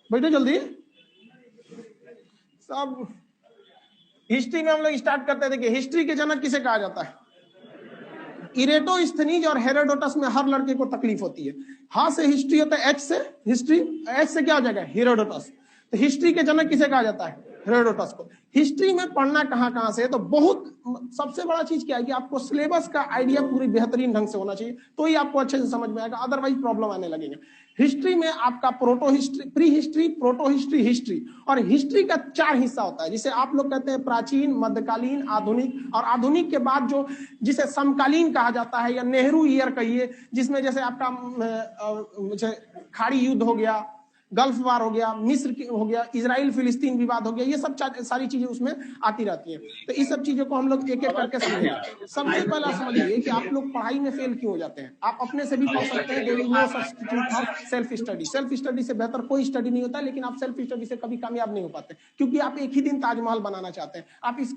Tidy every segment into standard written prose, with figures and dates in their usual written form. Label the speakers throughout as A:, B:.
A: बैठो जल्दी। सब हिस्ट्री में हम लोग स्टार्ट करते हैं। देखिए हिस्ट्री के जनक किसे कहा जाता है? इरेटोस्थनीज और हेरोडोटस में हर लड़के को तकलीफ होती है। हा से हिस्ट्री होता है, एच से हिस्ट्री, एच से क्या हो जाएगा? हेरोडोटस। तो हिस्ट्री के जनक किसे कहा जाता है? हेरोडोटस को। हिस्ट्री में पढ़ना कहां से है? तो बहुत सबसे बड़ा चीज क्या है कि आपको सिलेबस का आइडिया पूरी बेहतरीन ढंग से होना चाहिए, तो ही आपको अच्छे से समझ में आएगा, अदरवाइज प्रॉब्लम आने लगेगा। हिस्ट्री में आपका proto history, pre history, proto history, history, और हिस्ट्री का 4 हिस्सा होता है, जिसे आप लोग कहते हैं प्राचीन, मध्यकालीन, आधुनिक, और आधुनिक के बाद जो जिसे समकालीन कहा जाता है या नेहरू ईयर कहिए, जिसमें जैसे आपका खाड़ी युद्ध हो गया, गल्फ वार हो गया, मिस्र हो गया, इजराइल फिलिस्तीन विवाद हो गया, ये सब सारी चीजें उसमें आती रहती हैं। तो इस सब चीजों को हम लोग एक एक करके समझेंगे। सबसे पहला समझिए कि आप लोग पढ़ाई में फेल क्यों हो जाते हैं। आप अपने से भी पढ़ सकते हैं, there is no substitute of self study. Self study से बेहतर कोई स्टडी नहीं होता, लेकिन आप सेल्फ स्टडी से कभी कामयाब नहीं हो पाते, क्योंकि आप एक ही दिन ताजमहल बनाना चाहते हैं। आप इस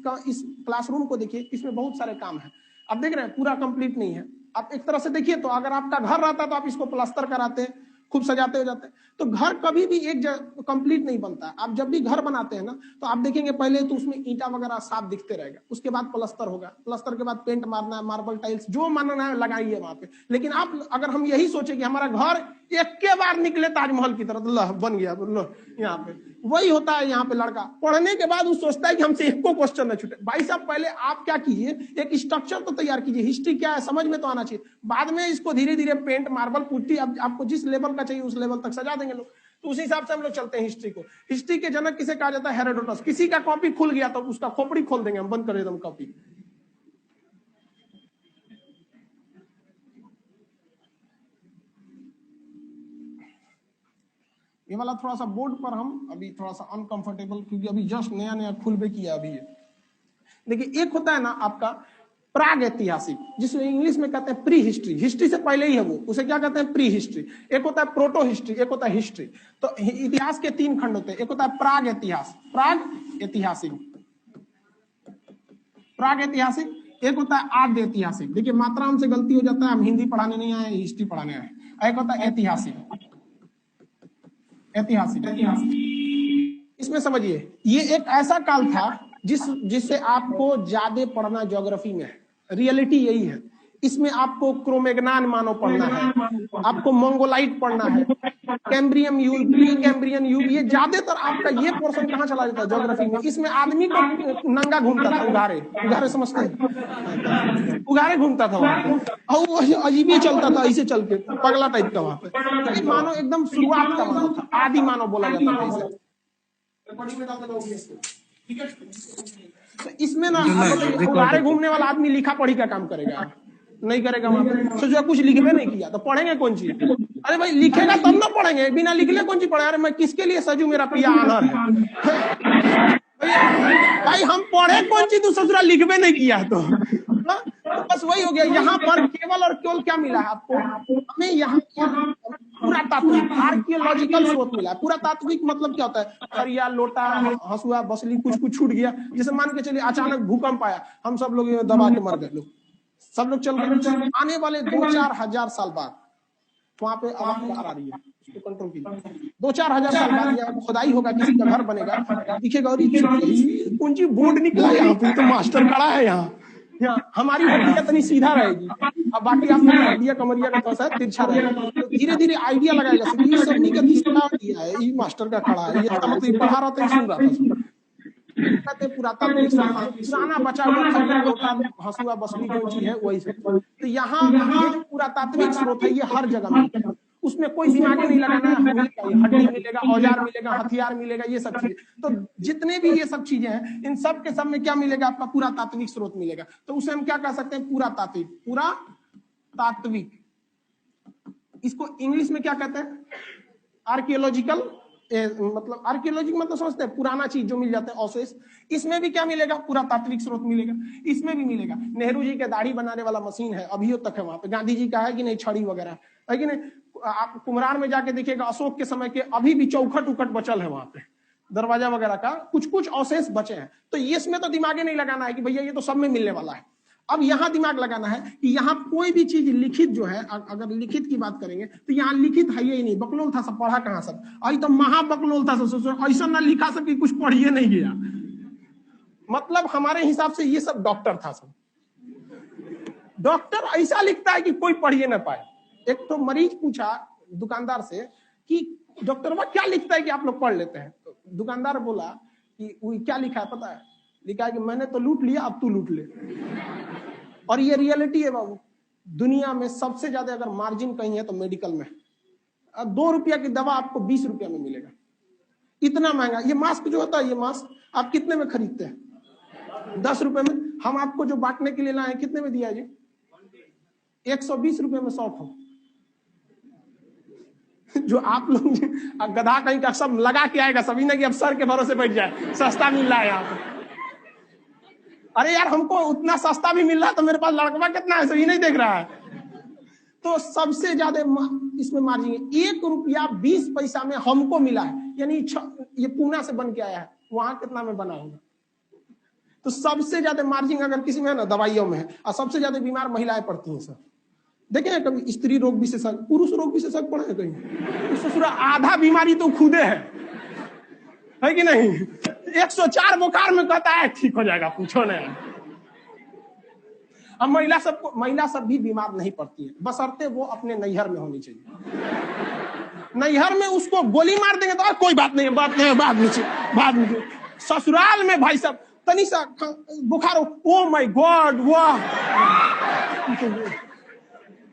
A: क्लासरूम को देखिए, इसमें बहुत सारे काम है, आप देख रहे हैं पूरा कंप्लीट नहीं है। आप एक तरह से देखिए तो अगर आपका घर रहता तो आप इसको प्लास्टर कराते, खूब सजाते हो जाते। तो घर कभी भी एक कंप्लीट नहीं बनता है। आप जब भी घर बनाते हैं ना, तो आप देखेंगे पहले तो उसमें ईंटा वगैरह साफ दिखते रहेगा, उसके बाद प्लास्टर होगा, प्लास्टर के बाद पेंट मारना है, मार्बल टाइल्स जो मानना है लगाइए वहां पे। लेकिन आप अगर हम यही सोचे कि हमारा घर एक के बार निकले ताजमहल की तरह, तो बन गया यहाँ पे, वही होता है। यहाँ पे लड़का पढ़ने के बाद वो सोचता है कि हमसे एक को क्वेश्चन न छूटे। भाई साहब पहले आप क्या कीजिए, एक स्ट्रक्चर तो तैयार कीजिए, हिस्ट्री क्या है समझ में तो आना चाहिए। बाद में इसको धीरे धीरे पेंट, मार्बल, पुट्टी, अब आपको जिस लेवल का चाहिए उस लेवल तक सजा देंगे लोग। तो उसी हिसाब से हम लोग चलते हैं हिस्ट्री को। हिस्ट्री के जनक किसे कहा जाता है? हेरोडोटस। किसी का कॉपी खुल गया तो उसका खोपड़ी खोल देंगे हम, बंद कर देंगे कॉपी। ये वाला थोड़ा सा बोर्ड पर हम अभी थोड़ा सा अनकंफर्टेबल, क्योंकि अभी जस्ट नया नया खुलबे किया अभी। देखिए एक होता है ना आपका प्राग ऐतिहासिक, जिसमें इंग्लिश में कहते हैं प्री हिस्ट्री, हिस्ट्री से पहले ही है वो, उसे क्या कहते हैं? Pre history. एक होता है प्रोटो हिस्ट्री, एक होता है हिस्ट्री। तो इतिहास के 3 खंड होते हैं। एक होता है प्राग इतिहास, प्राग ऐतिहासिक, प्राग ऐतिहासिक। एक होता है आद्य ऐतिहासिक। देखिए मात्रा हमसे गलती हो जाता है, हम हिंदी पढ़ाने नहीं आए, हिस्ट्री पढ़ाने आए। एक होता है ऐतिहासिक, ऐतिहासिक। इसमें समझिए ये एक ऐसा काल था जिससे आपको ज्यादा पढ़ना ज्योग्राफी में है। रियलिटी यही है। इसमें आपको क्रोमेगनान मानव पढ़ना है, आपको मंगोलाइट पढ़ना है, कैम्ब्रियन युग, प्री कैम्ब्रियन युग, ये ज्यादातर आपका ये पोर्शन कहाँ चला जाता है? ज्योग्राफी में। इसमें आदमी को नंगा घूमता था, उगारे, उगारे समझते हैं? उगारे घूमता था वहां पे, और वो अजीब ही चलता था, ऐसे चल के पगला टाइप का वहां पे। तो मानव एकदम शुरुआत का मानव था, आदि मानव बोला जाता था इसे। तो इसमें ना उगारे घूमने वाला आदमी लिखा पढ़ी का काम करेगा, नहीं करेगा वहां पे। सोचा कुछ लिखबे नहीं किया तो पढ़ेंगे कौन चीज? अरे भाई लिखेगा तब ना पढ़ेंगे, बिना लिखले कौन चीज पढ़े? अरे मैं किसके लिए सजू, मेरा पिया आनर है। भाई हम पढ़े कौन चीज, तू ससुरा लिखबे नहीं किया तो बस वही हो गया। यहाँ पर केवल और केवल क्या मिला है आपको? हमें यहाँ पूरा तात्विक आर्कियोलॉजिकल स्रोत मिला है। पूरा तात्विक मतलब क्या होता है? खरिया, लोटा, हसुआ, बसली, कुछ कुछ छूट गया। जैसे मान के चलिए अचानक भूकंप आया, हम सब लोग दबा के मर गए, लोग सब लोग चल गए। आने वाले 2-4 हजार साल बाद वहां पे आवाज बाहर आ रही है, उसको कंट्रोल कीजिए। 2-4 हजार साल बाद यहाँ खुदाई होगा, किसी का घर बनेगा, दिखेगा और कौन सी बोर्ड निकला यहाँ पे, तो मास्टर खड़ा है यहाँ। हमारी हड्डियां इतनी सीधा रहेगी, अब बाकी आप हड्डियां कमरिया का थोड़ा सा तिरछा रहेगा। तो धीरे धीरे आइडिया लगाएगा ये सबनी का दिशा दिया है, ये मास्टर का खड़ा है, ये मतलब पढ़ा रहा था, सुन रहा था। कहते पुराना बचा हुआ हसुआ बसली जो चीज है वही सब। तो यहाँ ये जो पुरातात्विक स्रोत है ये हर जगह मिलता है, उसमें कोई दिमाग नहीं लगाना है। हड्डी मिलेगा, औजार मिलेगा, हथियार मिलेगा, ये सब चीजें। तो जितने भी ये सब चीजें हैं, इन सब के सब में क्या मिलेगा? आपका पुरातात्विक स्रोत मिलेगा। तो उसे हम क्या कह सकते हैं? पुरातात्विक, पुरातात्विक। इसको इंग्लिश में क्या कहते हैं? आर्कियोलॉजिकल, मतलब आर्कियोलॉजी मतलब समझते हैं पुराना चीज जो मिल जाता है, अवशेष। इसमें भी क्या मिलेगा? पुरातात्विक स्रोत मिलेगा। इसमें भी मिलेगा। नेहरू जी के दाढ़ी बनाने वाला मशीन है, अभी तक है वहां पे। गांधी जी का है कि नहीं, छड़ी वगैरह है कि नहीं? आप कुम्हरार में जाके देखिएगा, अशोक के समय के अभी भी चौखट उखट बचल है वहां पे, दरवाजा वगैरह का कुछ कुछ अवशेष बचे हैं। तो इसमें तो दिमागे नहीं लगाना है कि भैया ये तो सब में मिलने वाला है। अब यहां दिमाग लगाना है कि यहाँ कोई भी चीज लिखित जो है, अगर लिखित की बात करेंगे तो यहाँ लिखित है ही नहीं, बकलोल था सब, पढ़ा कहां सब, आई तो महाबकलोल था सब, ऐसा ना लिखा सब कि कुछ पढ़िए नहीं गया। मतलब हमारे हिसाब से ये सब डॉक्टर था सब। डॉक्टर ऐसा लिखता है कि कोई पढ़िए ना पाए। एक तो मरीज पूछा दुकानदार से कि डॉक्टर वो क्या लिखता है कि आप लोग पढ़ लेते हैं? तो दुकानदार बोला कि वो क्या लिखा है पता है? लिखा है कि मैंने तो लूट लिया, अब तू लूट ले। और ये रियलिटी है बाबू, दुनिया में सबसे ज्यादा अगर मार्जिन कहीं है तो मेडिकल में। 2 रुपया की दवा आपको 20 रुपया में मिलेगा, इतना महंगा। ये मास्क जो होता है, ये मास्क आप कितने में खरीदते हैं? 10 रुपए में। हम आपको जो बांटने के लिए लाए कितने में दिया जी? 120 रुपए में 100 ठो। जो आप लोग गधा कहीं का सब लगा के आएगा, सभी ने कि अब सर के भरोसे बैठ जाए, सस्ता मिल रहा है यहाँ पे। अरे यार हमको उतना सस्ता भी मिल रहा है तो मेरे पास लड़कवा कितना है सही नहीं देख रहा है। तो सबसे ज्यादा इसमें मार्जिन 1 रुपया 20 पैसा में हमको मिला है, यानी ये पूना से बन के आया है, वहां कितना में बना होगा? तो सबसे ज्यादा मार्जिन अगर किसी में है ना, दवाइयों में है। और सबसे ज्यादा बीमार महिलाएं पड़ती हैं सर। देखे कभी स्त्री रोग विशेषज्ञ, पुरुष रोग विशेषज्ञ पढ़े हैं कहीं? ससुरा आधा बीमारी तो खुदे है कि नहीं? 104 बुखार में कहता है ठीक हो जाएगा, पूछो नहीं। अब महिला सब भी बीमार नहीं पड़ती है, बशर्ते वो अपने नैहर में होनी चाहिए। नैहर में उसको गोली मार देंगे तो कोई बात नहीं, बाद में ससुराल में भाई साहब तनी सा बुखार हो, ओ माय गॉड, वाह,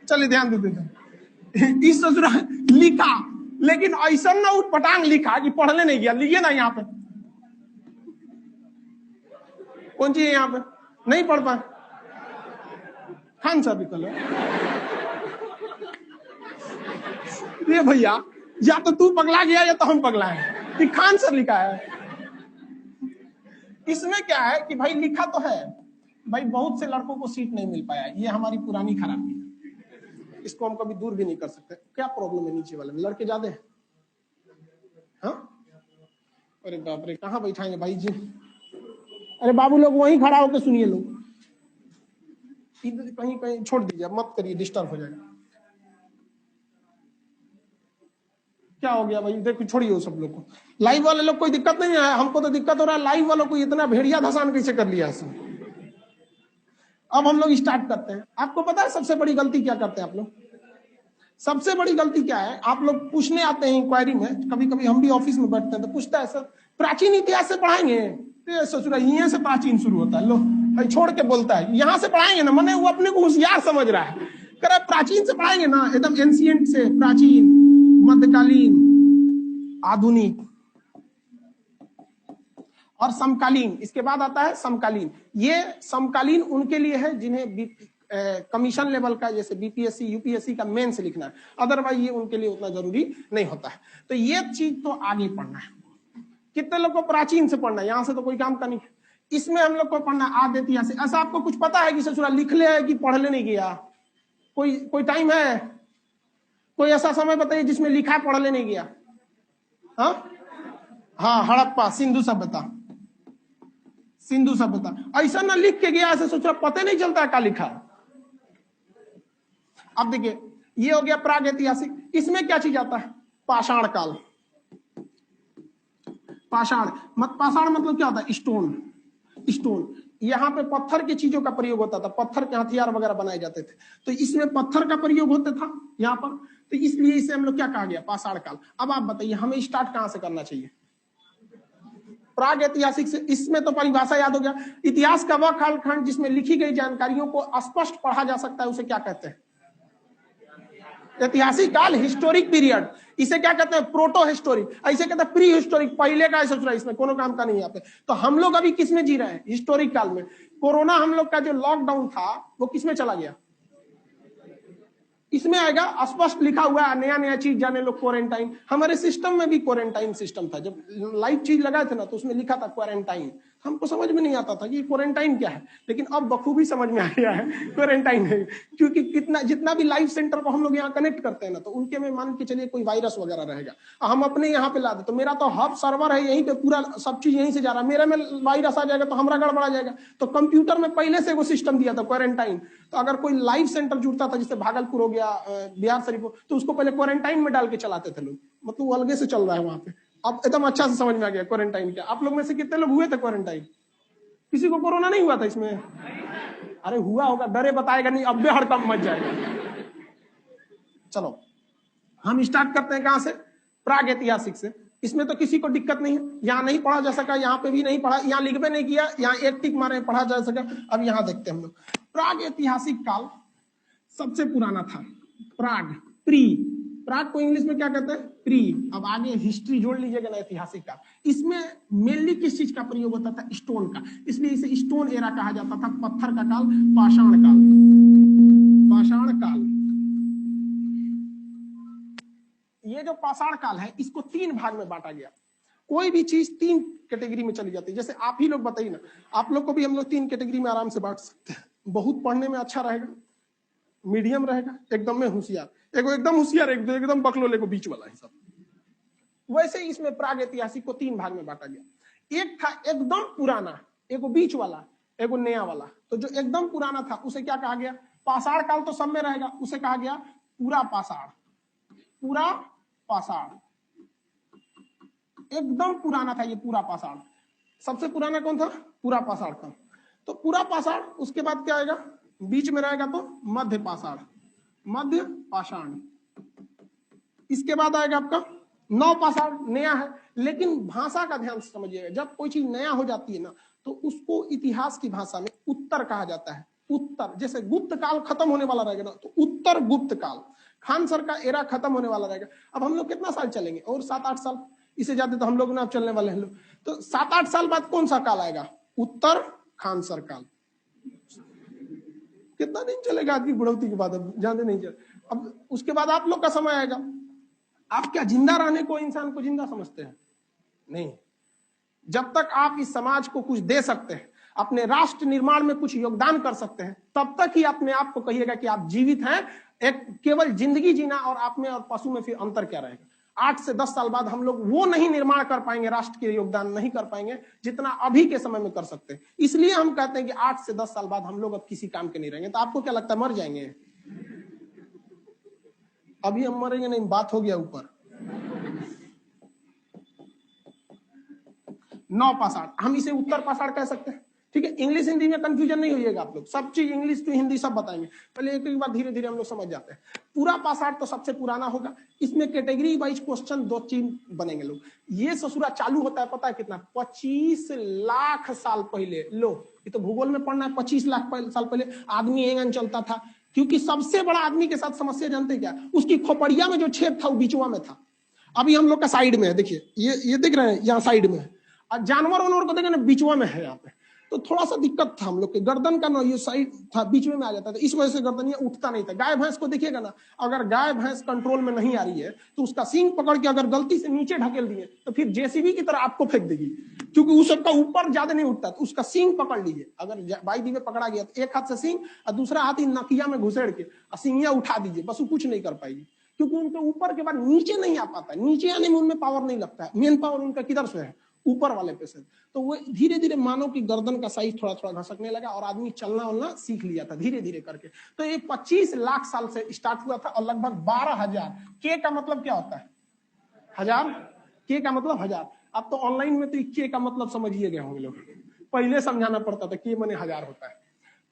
A: चलिए ध्यान देते। इस ससुराल लिखा, लेकिन ऐसा ना उठपटांग लिखा कि पढ़ने नहीं गया। लिखिए ना यहाँ पे, कौन चीज है यहाँ पे? नहीं पढ़ पाए खान साहब कल। ये भैया या तो तू पगला गया या तो हम पगला है। खान सर लिखा है। इसमें क्या है कि भाई लिखा तो है भाई, बहुत से लड़कों को सीट नहीं मिल पाया, ये हमारी पुरानी खराबी है, इसको हम कभी दूर भी नहीं कर सकते। क्या प्रॉब्लम है नीचे वाले में? लड़के ज्यादा हैं? हाँ, अरे बाप रे, कहाँ बैठाएंगे भाई जी? अरे बाबू लोग वहीं खड़ा होकर सुनिए, लोग कहीं कहीं छोड़ दीजिए, मत करिए, डिस्टर्ब हो जाएगा। क्या हो गया भाई? देखो छोड़िए वो सब लोग को। लाइव वाले लोग कोई दिक्कत नहीं है, हमको तो दिक्कत हो रहा है। लाइव वालों को इतना भेड़िया धसान कैसे कर लिया इसने? अब हम लोग स्टार्ट करते हैं। आपको पता है सबसे बड़ी गलती क्या करते हैं आप लोग? सबसे बड़ी गलती क्या है? आप लोग पूछने आते हैं इंक्वायरी में, कभी कभी हम भी ऑफिस में बैठते हैं तो पूछता है सर प्राचीन इतिहास से पढ़ाएंगे? तो ससुरा यहीं से प्राचीन शुरू होता है, लो छोड़ के बोलता है यहाँ से पढ़ाएंगे ना, मैंने वो अपने को होशियार समझ रहा है, कह रहा प्राचीन से पढ़ाएंगे ना, एकदम एंशिएंट से, प्राचीन, मध्यकालीन, आधुनिक और समकालीन। इसके बाद आता है समकालीन। ये समकालीन उनके लिए है जिन्हें कमीशन लेवल का, जैसे बीपीएससी यूपीएससी का मेंस लिखना है, अदरवाइज ये उनके लिए उतना जरूरी नहीं होता है। तो ये चीज तो आगे पढ़ना है। कितने लोग को प्राचीन से पढ़ना है? यहां से तो कोई काम का नहीं। इसमें हम लोग को पढ़ना आदि इतिहास। ऐसा आपको कुछ पता है कि ससुरा लिख ले है कि पढ़ ले नहीं गया? कोई टाइम है? कोई ऐसा समय बताइए जिसमें लिखा है पढ़ ले नहीं गया? हाँ, हड़प्पा, सिंधु सभ्यता। ऐसा ना लिख के गया, ऐसे सोचा पता नहीं चलता है क्या लिखा। अब देखिए ये हो गया प्रागैतिहासिक। इसमें क्या चीज आता है? पाषाण काल। पाषाण मतलब क्या होता है? स्टोन। यहाँ पे पत्थर की चीजों का प्रयोग होता था, पत्थर के हथियार वगैरह बनाए जाते थे, तो इसमें पत्थर का प्रयोग होता था यहाँ पर, तो इसलिए इसे हम लोग क्या कहा गया? पाषाण काल। अब आप बताइए हमें स्टार्ट कहां से करना चाहिए? प्रागैतिहासिक से। इसमें तो परिभाषा याद हो गया। इतिहास का वह कालखंड जिसमें लिखी गई जानकारियों को स्पष्ट पढ़ा जा सकता है, उसे क्या कहते हैं? ऐतिहासिक काल, हिस्टोरिक पीरियड। इसे क्या कहते हैं? Proto historic. ऐसे कहते हैं प्री हिस्टोरिक, पहले का सोच रहा है, इसमें कोनो काम का नहीं यहाँ पे। तो हम लोग अभी किसमें जी रहे हैं? हिस्टोरिक काल में। कोरोना हम लोग का जो लॉकडाउन था वो किसमें चला गया? इसमें आएगा, स्पष्ट लिखा हुआ है, नया चीज जाने लोग, क्वारंटाइन। हमारे सिस्टम में भी क्वारंटाइन सिस्टम था। जब लाइव चीज लगाए थे ना तो उसमें लिखा था क्वारंटाइन, हमको समझ में नहीं आता था कि क्वारंटाइन क्या है, लेकिन अब बखूबी समझ में आ गया है क्वारंटाइन है। क्योंकि जितना भी लाइव सेंटर को हम लोग यहाँ कनेक्ट करते हैं ना, तो उनके में मान के चलिए कोई वायरस वगैरह रहेगा, हम अपने यहाँ पे ला दे, तो मेरा तो हब सर्वर है यहीं पे, पूरा सब चीज यहीं से जा रहा है, मेरे में वायरस आ जाएगा तो हमारा गड़बड़ा जाएगा। तो कंप्यूटर में पहले से वो सिस्टम दिया था क्वारंटाइन, तो अगर कोई लाइव सेंटर जुड़ता था, जैसे भागलपुर हो गया, बिहार शरीफ हो, तो उसको पहले क्वारंटाइन में डाल के चलाते थे लोग, मतलब अलगे से चल रहा है वहां पे। अब एकदम अच्छा से समझ में आ गया क्वारंटाइन क्या। आप लोग में से कितने लोग हुए थे क्वारंटाइन? किसी को कोरोना नहीं हुआ था इसमें? अरे हुआ होगा, डरे बताएगा नहीं, अब हड़कंप मच जाएगा। चलो हम स्टार्ट करते हैं कहां से? प्राग ऐतिहासिक से। इसमें तो किसी को दिक्कत नहीं है, यहाँ नहीं पढ़ा जा सका, यहाँ पे भी नहीं पढ़ा, यहाँ लिख भी नहीं किया, यहाँ एक टिक मारे पढ़ा जा सका। अब यहाँ देखते हैं हम लोग, प्राग ऐतिहासिक काल सबसे पुराना था। प्राग, प्राग को इंग्लिश में क्या कहते हैं? प्री। अब आगे हिस्ट्री जोड़ लीजिएगा ना, ऐतिहासिक काल। इसमें मेनली किस चीज का प्रयोग होता था? स्टोन का, इसलिए इसे स्टोन एरा कहा जाता था, पत्थर का काल, पाषाण काल। पाषाण काल, ये जो पाषाण काल है, इसको 3 भाग में बांटा गया। कोई भी चीज 3 कैटेगरी में चली जाती है। जैसे आप ही लोग बताइए ना, आप लोग को भी हम लोग 3 कैटेगरी में आराम से बांट सकते हैं। बहुत पढ़ने में अच्छा रहेगा, मीडियम रहेगा, एकदम में होशियार, एगो एकदम होशियार, एकदम बकलोले को बीच वाला हिसाब। वैसे ही इसमें प्राग ऐतिहासिक को 3 भाग में बांटा गया। एक था एकदम पुराना, एगो बीच वाला, एगो नया वाला। तो जो एकदम पुराना था उसे क्या कहा गया? पाषाण काल तो सब में रहेगा, उसे कहा गया पूरा पाषाण। पूरा पाषाण एकदम पुराना था ये पूरा पाषाण। सबसे पुराना कौन था? पूरा पाषाण था। तो पूरा पाषाण, उसके बाद क्या आएगा? बीच में रहेगा तो मध्य पाषाण, मध्य पाषाण। इसके बाद आएगा आपका नव पाषाण, नया है। लेकिन भाषा का ध्यान से समझिएगा, जब कोई चीज नया हो जाती है ना, तो उसको इतिहास की भाषा में उत्तर कहा जाता है। उत्तर, जैसे गुप्त काल खत्म होने वाला रहेगा ना, तो उत्तर गुप्त काल। खान सर का एरा खत्म होने वाला रहेगा। अब हम लोग कितना साल चलेंगे? और 7-8 साल, इससे ज्यादा तो हम लोग ना चलने वाले हैं लोग। तो 7-8 साल बाद कौन सा काल आएगा? उत्तर खान सर काल। कितना दिन चलेगा आदमी बुढ़ौती के बाद? अब ज्यादा नहीं चले। अब उसके बाद आप लोग का समय आएगा। आप क्या जिंदा रहने को, इंसान को जिंदा समझते हैं? नहीं। जब तक आप इस समाज को कुछ दे सकते हैं, अपने राष्ट्र निर्माण में कुछ योगदान कर सकते हैं, तब तक ही अपने आप को कहिएगा कि आप जीवित हैं। एक केवल जिंदगी जीना और आप में और पशु में फिर अंतर क्या रहेगा? 8 से 10 साल बाद हम लोग वो नहीं निर्माण कर पाएंगे, राष्ट्र के योगदान नहीं कर पाएंगे जितना अभी के समय में कर सकते हैं। इसलिए हम कहते हैं कि 8 से 10 साल बाद हम लोग अब किसी काम के नहीं रहेंगे। तो आपको क्या लगता है, मर जाएंगे? अभी हम मरेंगे नहीं, बात हो गया ऊपर। नौ पाषाण, हम इसे उत्तर पाषाण कह सकते हैं। ठीक है, इंग्लिश हिंदी में कंफ्यूजन नहीं होइएगा आप लोग, सब चीज इंग्लिश टू हिंदी सब बताएंगे। पहले एक बार धीरे धीरे हम लोग समझ जाते हैं। पूरा पाषाण तो सबसे पुराना होगा। इसमें कैटेगरी वाइज क्वेश्चन 2-3 बनेंगे लोग। ये ससुरा चालू होता है पता है कितना? 25 लाख साल पहले। लो, ये तो भूगोल में पढ़ना है। 25 लाख साल पहले आदमी एंगन चलता था। क्योंकि सबसे बड़ा आदमी के साथ समस्या जानते क्या? उसकी खोपड़िया में जो छेद था वो बीचवा में था। अभी हम लोग का साइड में है, देखिए ये दिख रहे हैं, यहाँ साइड में है। और जानवर उनवर को देखें ना, बीचवा में है यहाँ पे। तो थोड़ा सा दिक्कत था हम लोग के, गर्दन का ना ये साइड था, बीच में आ जाता था, इस वजह से गर्दन ये उठता नहीं था। गाय भैंस को देखिएगा ना, अगर गाय भैंस कंट्रोल में नहीं आ रही है तो उसका सींग पकड़ के अगर गलती से नीचे ढकेल दिए तो फिर जेसीबी की तरह आपको फेंक देगी, क्योंकि उस सबका ऊपर ज्यादा नहीं उठता। तो उसका सींग पकड़ लीजिए, अगर बाई दी में पकड़ा गया तो एक हाथ से सींग और दूसरा हाथ ही नकिया में घुसेड़ के सींगिया उठा दीजिए, बस वो कुछ नहीं कर पाएगी। क्योंकि उनके ऊपर के बाद नीचे नहीं आ पाता, नीचे आने में उनमें पावर नहीं लगता है। मेन पावर उनका किधर से है? ऊपर वाले पे से। तो वो धीरे धीरे मानव की गर्दन का साइज थोड़ा थोड़ा घसकने लगा और आदमी चलना उलना सीख लिया था धीरे धीरे करके। तो ये 25 लाख साल से स्टार्ट हुआ था और लगभग 12,000। के का मतलब क्या होता है? हजार। के का मतलब हजार। अब तो ऑनलाइन में तो के का मतलब समझिए गए होंगे लोग, पहले समझाना पड़ता था के माने हजार होता है।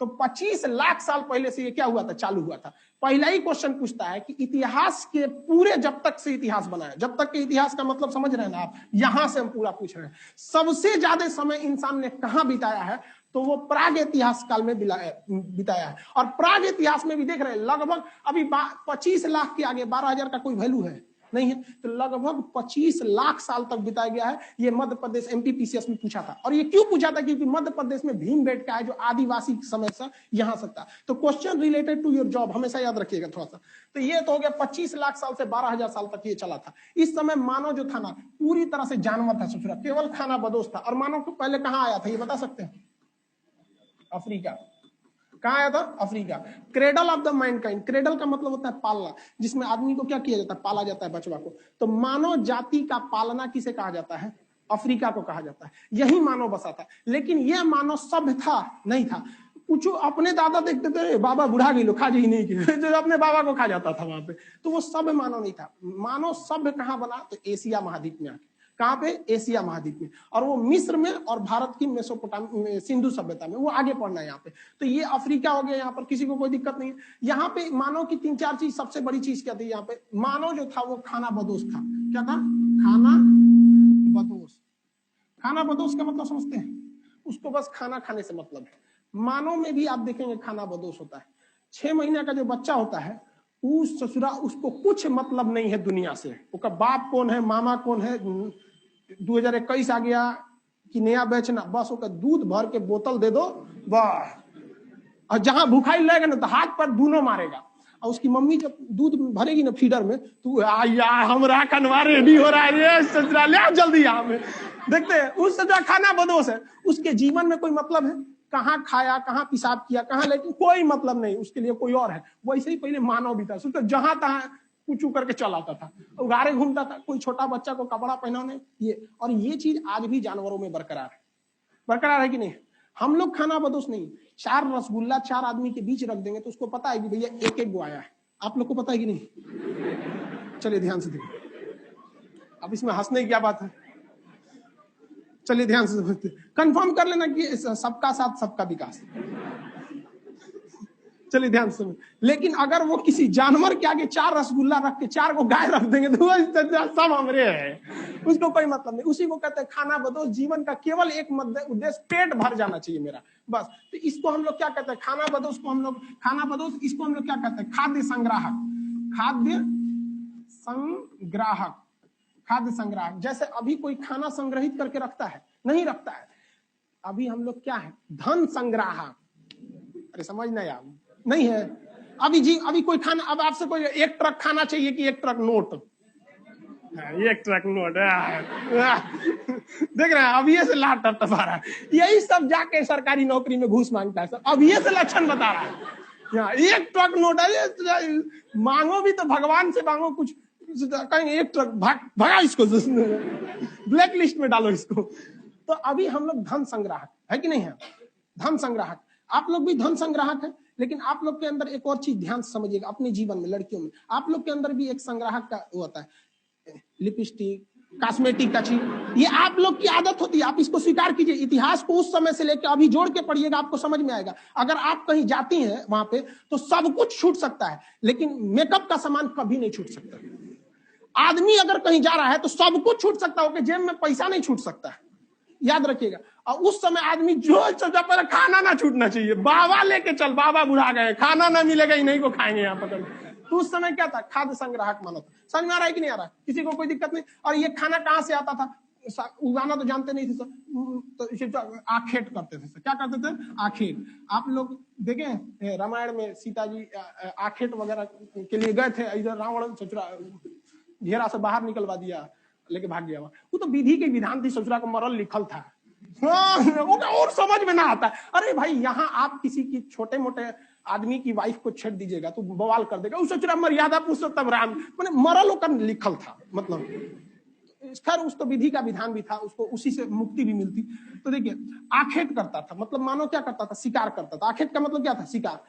A: तो 25 लाख साल पहले से ये क्या हुआ था? चालू हुआ था। पहला ही क्वेश्चन पूछता है कि इतिहास के पूरे, जब तक से इतिहास बना है, जब तक के इतिहास का मतलब समझ रहे हैं ना आप, यहां से हम पूरा पूछ रहे हैं। सबसे ज्यादा समय इंसान ने कहां बिताया है? तो वो प्राग इतिहास काल में बिताया है। और प्राग इतिहास में भी देख रहे हैं लगभग अभी 25 लाख के आगे 12,000 का कोई वैल्यू है? नहीं है। तो लगभग 25 लाख साल तक बिताया गया है। ये मध्य प्रदेश एमपीपीसीएस में पूछा था। और ये क्यों पूछा था? क्योंकि मध्य प्रदेश में भीमबेटका है जो आदिवासी समय से यहां से था। तो question related to your job हमेशा याद रखिएगा थोड़ा सा। तो ये तो हो गया 25 लाख साल से 12,000 साल तक ये चला था। इस समय मानव जो था ना पूरी तरह से जानवर था ससुरा, केवल खाना बदोश था। और मानव को पहले कहां आया था ये बता सकते हैं? अफ्रीका। कहां आया था? Africa. Cradle of the Mankind, cradle का मतलब होता है पालना, जिसमें आदमी को क्या किया जाता है? पाला जाता है बचवा को। तो मानव जाति का पालना किसे कहा जाता है? अफ्रीका को कहा जाता है। यही मानव बसा था। लेकिन यह मानव सभ्य था नहीं था। कुछ अपने दादा देखते थे बाबा बुढ़ा गई लो खा जी नहीं की जो अपने बाबा को खा जाता था वहां पे, तो वो सभ्य मानव नहीं था। मानव सभ्य कहां बना? तो एशिया महाद्वीप में आके। कहां पे? एशिया महाद्वीप में। और वो मिस्र में और भारत की मेसोपोटामिया सिंधु सभ्यता में, वो आगे पढ़ना है यहाँ पे। तो ये अफ्रीका हो गया। यहाँ पर किसी को कोई दिक्कत नहीं है। यहाँ पे मानव की 3-4 चीज, सबसे बड़ी चीज क्या थी यहाँ पे? मानव जो था वो खाना बदोश था। क्या था? खाना बदोश। खाना बदोश का मतलब समझते हैं? उसको बस खाना खाने से मतलब है। मानव में भी आप देखेंगे खाना बदोश होता है। 6 महीने का जो बच्चा होता है उस ससुरा उसको कुछ मतलब नहीं है दुनिया से। उसका बाप कौन है, मामा कौन है, 2021 आ गया कि नया बेचना, बस उसका दूध भर के बोतल दे दो बस। और जहां भूखाई लगेगा ना तो हाथ पर दूनो मारेगा। और उसकी मम्मी जब दूध भरेगी ना फीडर में तो हमरा कनवा रेडी हो रहा है, ससुरा ले आओ जल्दी यहाँ में। देखते हैं उस ससुरा खाना बदोश है। उसके जीवन में कोई मतलब है? कहाँ खाया, कहाँ पेशाब किया, कहाँ, लेकिन कोई मतलब नहीं। उसके लिए कोई और है। वैसे ही पहले मानव भी था। सोचो जहां तहां कुचू करके चल आता था, उगारे घूमता था। कोई छोटा बच्चा को कपड़ा पहनाने ये, और ये चीज आज भी जानवरों में बरकरार है। बरकरार है कि नहीं? हम लोग खाना बदोश नहीं। 4 रसगुल्ला 4 आदमी के बीच रख देंगे तो उसको पता है कि भैया एक एक गो आया है। आप लोग को पता है कि नहीं? चलिए ध्यान से देखिए। अब इसमें हंसने की क्या बात है? चलिए ध्यान से समझते, कंफर्म कर लेना कि सबका साथ सबका विकास। चलिए ध्यान से। लेकिन अगर वो किसी जानवर के आगे 4 रसगुल्ला रख के 4 को गाय रख देंगे तो सब हमरे है, उसको कोई मतलब नहीं। उसी को कहते हैं खाना बदोश। जीवन का केवल एक उद्देश्य पेट भर जाना चाहिए मेरा, बस। तो इसको हम लोग क्या कहते हैं? खाना बदोश को हम लोग, खाना बदोश इसको हम लोग क्या कहते हैं? खाद्य संग्राहक। खाद्य संग्राहक, खाद्य संग्राहक। जैसे अभी कोई खाना संग्रहित करके रखता है? नहीं रखता है। अभी हम लोग क्या है? धन संग्राहक। अरे समझ नहीं है अभी जी। अभी कोई खाना, अब आपसे कोई 1 ट्रक खाना चाहिए कि 1 ट्रक नोट? 1 ट्रक नोट देख रहे हैं? अब ये से लाट टपा रहा है। यही सब जाके सरकारी नौकरी में घूस मांगता है सब। अब ये से लक्षण बता रहा है। 1 ट्रक नोट है। मांगो भी तो भगवान से मांगो कुछ, कहेंगे 1 ट्रक भगा इसको, ब्लैक लिस्ट में डालो इसको। तो अभी हम लोग धन संग्राहक है कि नहीं है? धन संग्राहक। आप लोग भी धन संग्राहक है। लेकिन आप लोग के अंदर एक और चीज ध्यान से समझिएगा, अपने जीवन में, लड़कियों में आप लोग के अंदर भी एक संग्राहक का होता है। लिपस्टिक, कॉस्मेटिक का चीज, ये आप लोग की आदत होती है। आप इसको स्वीकार कीजिए। इतिहास को उस समय से लेकर अभी जोड़ के पढ़िएगा, आपको समझ में आएगा। अगर आप कहीं जाती हैं वहां पे तो सब कुछ छूट सकता है, लेकिन मेकअप का सामान कभी नहीं छूट सकता। आदमी अगर कहीं जा रहा है तो सब कुछ छूट सकता है, जेब में पैसा नहीं छूट सकता है, याद रखिएगा। और उस समय आदमी जो सोचा पहले खाना ना छूटना चाहिए। बाबा लेके चल, बाबा बुढ़ा गए, खाना ना मिलेगा, इन्हीं को खाएंगे यहाँ पर। तो उस समय क्या था? खाद्य संग्राहक माना था। समझ में आ रहा है कि नहीं आ रहा है? किसी को कोई दिक्कत नहीं। और ये खाना कहाँ से आता था? उगाना तो जानते नहीं थे सर, तो आखेट करते थे। क्या करते थे? आखेट। आप लोग देखे रामायण में सीता जी आखेट वगैरह के लिए गए थे, इधर रावण ससुरा घेरा से बाहर निकलवा दिया, लेके भाग गया। वो तो विधि के विधान थी, ससुरा का मरल लिखल था। और समझ में ना आता। अरे भाई यहाँ आप किसी की छोटे मोटे आदमी की वाइफ को छेड़ दीजिएगा तो बवाल कर देगा। उस ससुरा मर्यादा पुरुषोत्तम राम, मैंने मरल होकर लिखल था। मतलब खैर उस तो विधि का विधान भी था, उसको उसी से मुक्ति भी मिलती। तो देखिए आखेट करता था, मतलब मानो क्या करता था? शिकार करता था। आखेट का मतलब क्या था? शिकार।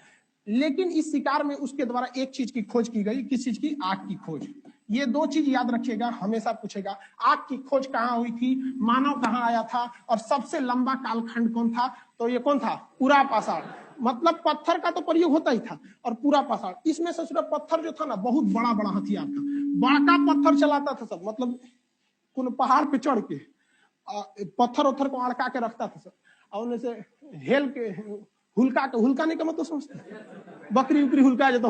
A: लेकिन इस शिकार में उसके द्वारा एक चीज की खोज की गई। किस चीज की? आग की खोज। ये 2 चीज याद रखिएगा, हमेशा पूछेगा। आग की खोज कहाँ हुई थी? मानव कहाँ आया था? और सबसे लंबा कालखंड कौन था? तो ये कौन था? पूरा पाषाण। मतलब पत्थर का तो प्रयोग होता ही था, और पूरा पाषाण। इसमें से सिर्फ पत्थर जो था ना, बहुत बड़ा बड़ा हथियार था। बड़ा पत्थर चलाता था सब, मतलब कोई पहाड़ पे चढ़ के पत्थर उत्थर को अड़का के रखता था सब, और उन्हें से हेल के हुलका नहीं का मतलब समझते? बकरी उकरी हुलका जाता,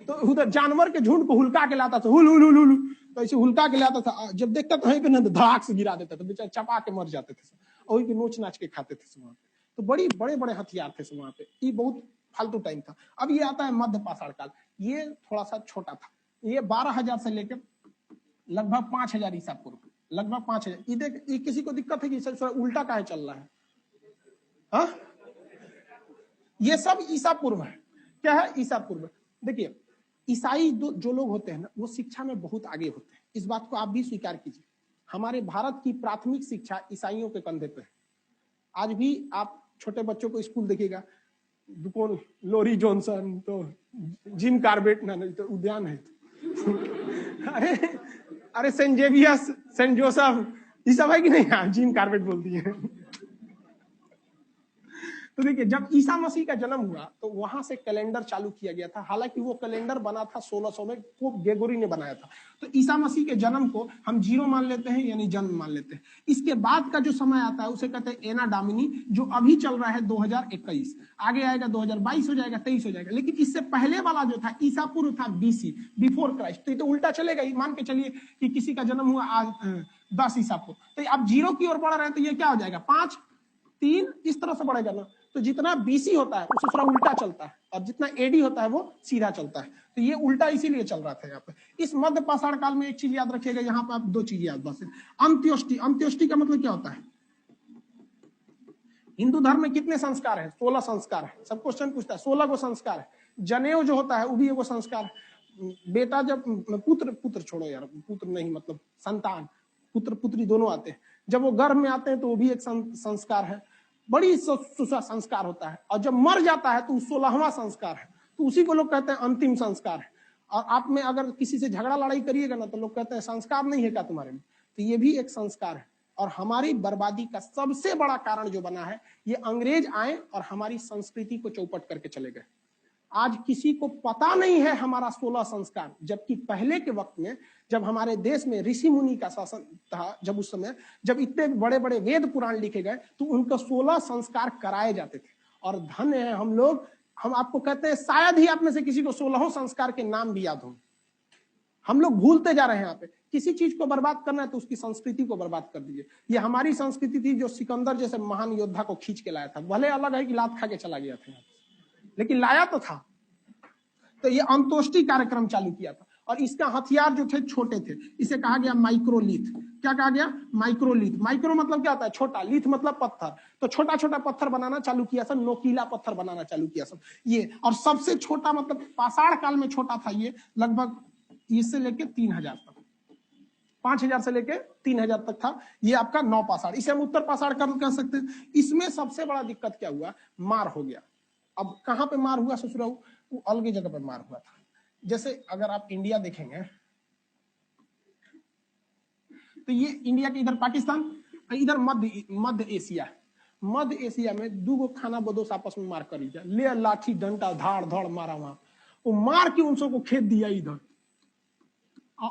A: तो उधर जानवर के झुंड को हुलका के लाता था, हुल हुल हुल हुल, तो ऐसे हुलका के लाता था। जब देखता था वहीं पे ना धड़ाक से गिरा देता था, बेचारे चपा के मर जाते थे, वही के नोच नाच के खाते थे वहां पे। तो बड़ी बड़े बड़े हथियार थे वहां पे, ये बहुत फालतू टाइम था। अब ये आता है मध्य पाषाण काल, ये थोड़ा सा छोटा था, ये 12,000 से लेकर लगभग 5,000 ईसा पूर्व, लगभग 5,000। ये किसी को दिक्कत है कि सर उल्टा काहे चल रहा है? हा? ये सब ईसा पूर्व है। क्या है? ईसा पूर्व। देखिए ईसाई जो लोग होते हैं ना, वो शिक्षा में बहुत आगे होते हैं, इस बात को आप भी स्वीकार कीजिए। हमारे भारत की प्राथमिक शिक्षा ईसाइयों के कंधे पे है। आज भी आप छोटे बच्चों को स्कूल देखिएगा, कौन लोरी जॉनसन, तो जिम कार्बेट, ना नहीं तो उद्यान है अरे अरे सेंट जेवियर्स, सेंट जोसेफ, ये सब है कि नहीं? हाँ, जिम कार्बेट बोलती है तो देखिए जब ईसा मसीह का जन्म हुआ तो वहां से कैलेंडर चालू किया गया था। हालांकि वो कैलेंडर बना था 1600 में, पोप ग्रेगोरी ने बनाया था। तो ईसा मसीह के जन्म को हम 0 मान लेते हैं, यानी जन्म मान लेते हैं। इसके बाद का जो समय आता है उसे कहते हैं एना डामिनी, जो अभी चल रहा है 2021, आगे आएगा 2022 हो जाएगा, 23 हो जाएगा। लेकिन इससे पहले वाला जो था ईसा पूर्व था, BC, बिफोर क्राइस्ट। तो ये तो उल्टा चलेगा ही। मान के चलिए कि किसी का जन्म हुआ आज 10 ईसा पूर्व, तो आप 0 की ओर बढ़ रहे हैं, तो ये क्या हो जाएगा? 5, 3, इस तरह से बढ़ेगा ना। तो जितना BC होता है उससे थोड़ा उल्टा चलता है, और जितना AD होता है वो सीधा चलता है। तो ये उल्टा इसीलिए चल रहा था यहाँ पे। इस मध्य पाषाण काल में एक चीज याद रखिएगा, यहाँ पे आप 2 चीज याद बस। अंत्योष्टि, अंत्योष्टि का मतलब क्या होता है? हिंदू धर्म में कितने संस्कार है? 16 संस्कार है। सब क्वेश्चन पूछता है, 16 को संस्कार है। जनेऊ जो होता है वो भी एगो संस्कार है। बेटा जब पुत्र छोड़ो यार, पुत्र नहीं मतलब संतान, पुत्र पुत्री दोनों आते हैं, जब वो गर्भ में आते हैं तो वो भी एक संस्कार है, बड़ी संस्कार होता है। और जब मर जाता है तो 16वां संस्कार है, तो उसी को लोग कहते हैं अंतिम संस्कार है। और आप में अगर किसी से झगड़ा लड़ाई करिएगा ना, तो लोग कहते हैं संस्कार नहीं है क्या तुम्हारे में? तो ये भी एक संस्कार है। और हमारी बर्बादी का सबसे बड़ा कारण जो बना है, ये अंग्रेज आए और हमारी संस्कृति को चौपट करके चले गए। आज किसी को पता नहीं है हमारा 16 संस्कार, जबकि पहले के वक्त में जब हमारे देश में ऋषि मुनि का शासन था, जब उस समय जब इतने बड़े बड़े वेद पुराण लिखे गए, तो उनको 16 संस्कार कराए जाते थे। और धन्य है हम लोग, हम आपको कहते हैं शायद ही आप में से किसी को 16 संस्कार के नाम भी याद हो। हम लोग भूलते जा रहे हैं। यहाँ पे किसी चीज को बर्बाद करना है तो उसकी संस्कृति को बर्बाद कर दीजिए। ये हमारी संस्कृति थी जो सिकंदर जैसे महान योद्धा को खींच के लाया था। भले अलग है कि लात खा के चला गया था, लेकिन लाया तो था। तो ये अंतोष्टि कार्यक्रम चालू किया था, और इसका हथियार जो थे छोटे थे। इसे कहा गया माइक्रोलिथ। क्या कहा गया? माइक्रोलिथ। माइक्रो मतलब क्या होता है? छोटा, लिथ मतलब पत्थर। तो छोटा छोटा पत्थर बनाना चालू किया सब, नोकीला पत्थर बनाना चालू किया सब ये। और सबसे छोटा मतलब पाषाण काल में छोटा था ये, लगभग इससे लेके 3,000 तक, 5,000 से लेके 3,000 तक था ये आपका नवपाषाण। इसे हम उत्तर पाषाण काल कह सकते हैं। इसमें सबसे बड़ा दिक्कत क्या हुआ? मार हो गया। अब कहां पे मार हुआ ससुराल? वो अलग जगह पे मार हुआ था। जैसे अगर आप इंडिया देखेंगे तो ये इंडिया के इधर पाकिस्तान, इधर मध्य एशिया। मध्य एशिया में 2 गो खाना बदोश आपस में मार कर लिया, ले लाठी डंडा धाड़ धड़ मारा वहां। वो मार के उन सबको खेद दिया इधर।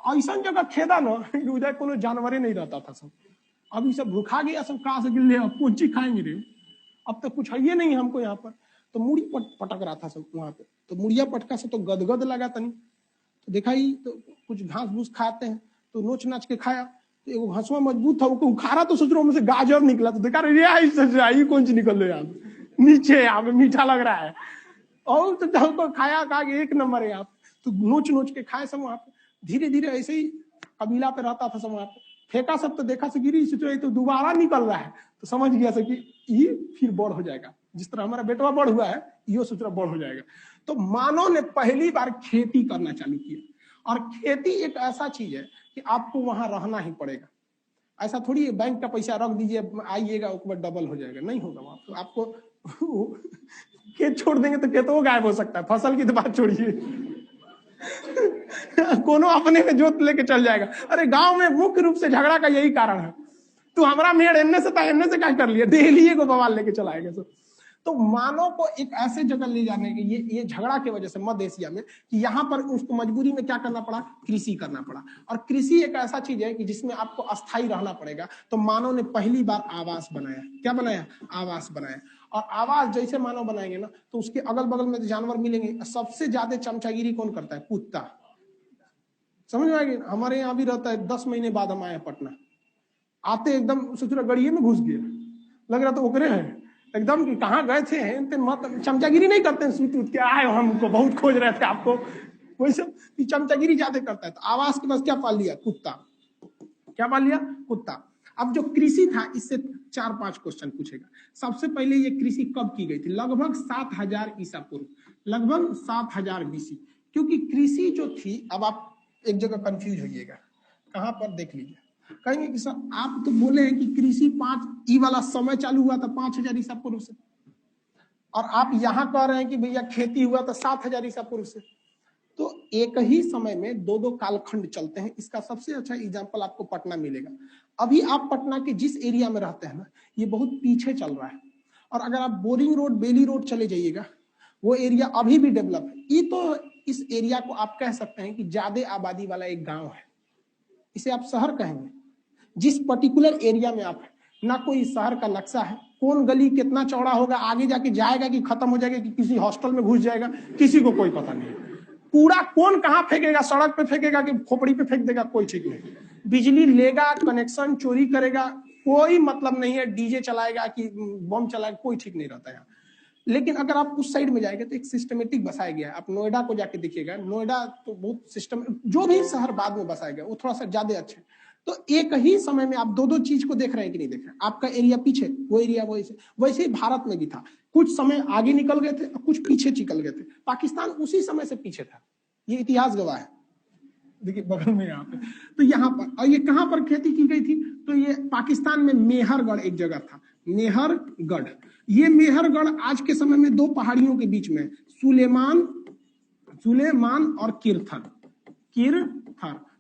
A: ऐसा जगह खेदा ना उधर कोनो जानवरे नहीं रहता था सब। अब ये सब भूखा गया सब, कहा से गिर ले अब कौन चीज खाएंगे रे, अब तो कुछ है ये नहीं हमको यहाँ पर। तो मुड़ी पटक रहा था सब वहां पे। तो मुड़िया पटका से तो गदगद लगा तनी, तो देखा ही तो कुछ घास भूस खाते हैं, तो नोच नाच के खाया। तो एगो घसवा मजबूत था, वो उखाड़ा तो सोच रहा हूँ से गाजर निकला। तो देखा रे कौन सी निकल रही है नीचे, यहाँ पे मीठा लग रहा है। और तो खाया, कहा एक नंबर है आप। तो नोच नोच के खाए सब वहां पे। धीरे धीरे ऐसे ही कबीला पे रहता था सब वहां पे। फेंका सब तो देखा से गिरी, सोच रही तो दोबारा निकल रहा है। तो समझ गया से कि ये फिर बड़ हो जाएगा, जिस तरह हमारा बेटवा बड़ हुआ है यो सोच रहा बड़ हो जाएगा। तो मानव ने पहली बार खेती करना चालू किया। और खेती एक ऐसा चीज है कि आपको वहां रहना ही पड़ेगा। ऐसा थोड़ी है बैंक का पैसा रख दीजिए आइएगा उसके बाद डबल हो जाएगा, नहीं होगा वहां। तो आपको खेत छोड़ देंगे तो खेतों गायब हो सकता है, फसल की तो बात छोड़िए कोनो अपने में जोत लेके चल जाएगा। अरे गांव में मुख्य रूप से झगड़ा का यही कारण है। तू हमारा मेड़ एन्ने से क्या कर लिया, दिल्ली को बवाल लेके चलाएगा सब। तो मानव को एक ऐसे जगह ले जाने के ये झगड़ा की वजह से मध्य एशिया में, कि यहाँ पर उसको मजबूरी में क्या करना पड़ा? कृषि करना पड़ा। और कृषि एक ऐसा चीज है कि जिसमें आपको अस्थायी रहना पड़ेगा। तो मानव ने पहली बार आवास बनाया। क्या बनाया? आवास बनाया। और आवाज जैसे मानव बनाएंगे ना तो उसके अगल बगल में जानवर मिलेंगे। सबसे ज्यादा चमचागिरी कौन करता है? कुत्ता। समझ में आएगी? हमारे यहाँ भी रहता है, 10 महीने बाद हम आए पटना, आते एकदम सोच रहा गड़िए में घुस गया, लग रहा तो ओकरे है एकदम कि कहाँ गए थे। मत चमचागिरी नहीं करते, सूत उठ के आए हमको बहुत खोज रहे थे आपको, वही सब चमचागिरी ज्यादा करता है। तो आवाज के पास क्या पाल लिया? कुत्ता। क्या पाल लिया? कुत्ता। अब जो कृषि था इससे 4-5 क्वेश्चन पूछेगा। सबसे पहले ये कृषि कब की गई थी? लगभग 7000 ईसा पूर्व, लगभग 7000 BC। क्योंकि कृषि जो थी, अब आप एक जगह कंफ्यूज होइएगा, कहां पर देख लीजिए, कहेंगे कि सर आप तो बोले हैं कि कृषि 5 ई वाला समय चालू हुआ था 5000 ईसा पूर्व से, और आप यहां कह रहे हैं कि भैया खेती हुआ था 7000 ईसा पूर्व से। तो एक ही समय में दो दो कालखंड चलते हैं। इसका सबसे अच्छा एग्जांपल आपको पटना मिलेगा। अभी आप पटना के जिस एरिया में रहते हैं ना, ये बहुत पीछे चल रहा है, और अगर आप बोरिंग रोड, बेली रोड चले जाइएगा, वो एरिया अभी भी डेवलप है। ये तो इस एरिया को आप कह सकते हैं कि ज्यादा आबादी वाला एक गांव है, इसे आप शहर कहेंगे। जिस पर्टिकुलर एरिया में आप है, ना कोई शहर का नक्शा है, कौन गली कितना चौड़ा होगा, आगे जाके जाएगा कि खत्म हो जाएगा, कि किसी हॉस्टल में घुस जाएगा, किसी को कोई पता नहीं है। कूड़ा कौन कहां फेंकेगा, सड़क पे फेंकेगा कि खोपड़ी पे फेंक देगा, कोई ठीक नहीं। बिजली लेगा, कनेक्शन चोरी करेगा, कोई मतलब नहीं है। डीजे चलाएगा कि बम चलाएगा, कोई ठीक नहीं रहता है। लेकिन अगर आप उस साइड में जाएंगे तो एक सिस्टमेटिक बसाया गया है। आप नोएडा को जाके देखिएगा, नोएडा तो बहुत सिस्टम, जो भी शहर बाद में बसाया गया वो थोड़ा सा ज्यादा अच्छे। तो एक ही समय में आप दो दो चीज को देख रहे हैं कि नहीं देख रहे हैं। आपका एरिया पीछे, वो एरिया वैसे ही भारत में भी था। कुछ समय आगे निकल गए थे और कुछ पीछे निकल गए थे। पाकिस्तान उसी समय से पीछे था, ये इतिहास गवाह है। देखिए बगल में यहाँ पे, तो यहाँ पर, और ये कहां पर खेती की गई थी? तो ये पाकिस्तान में मेहरगढ़ एक जगह था, मेहरगढ़। ये मेहरगढ़ आज के समय में 2 पहाड़ियों के बीच में, सुलेमान और किरथर,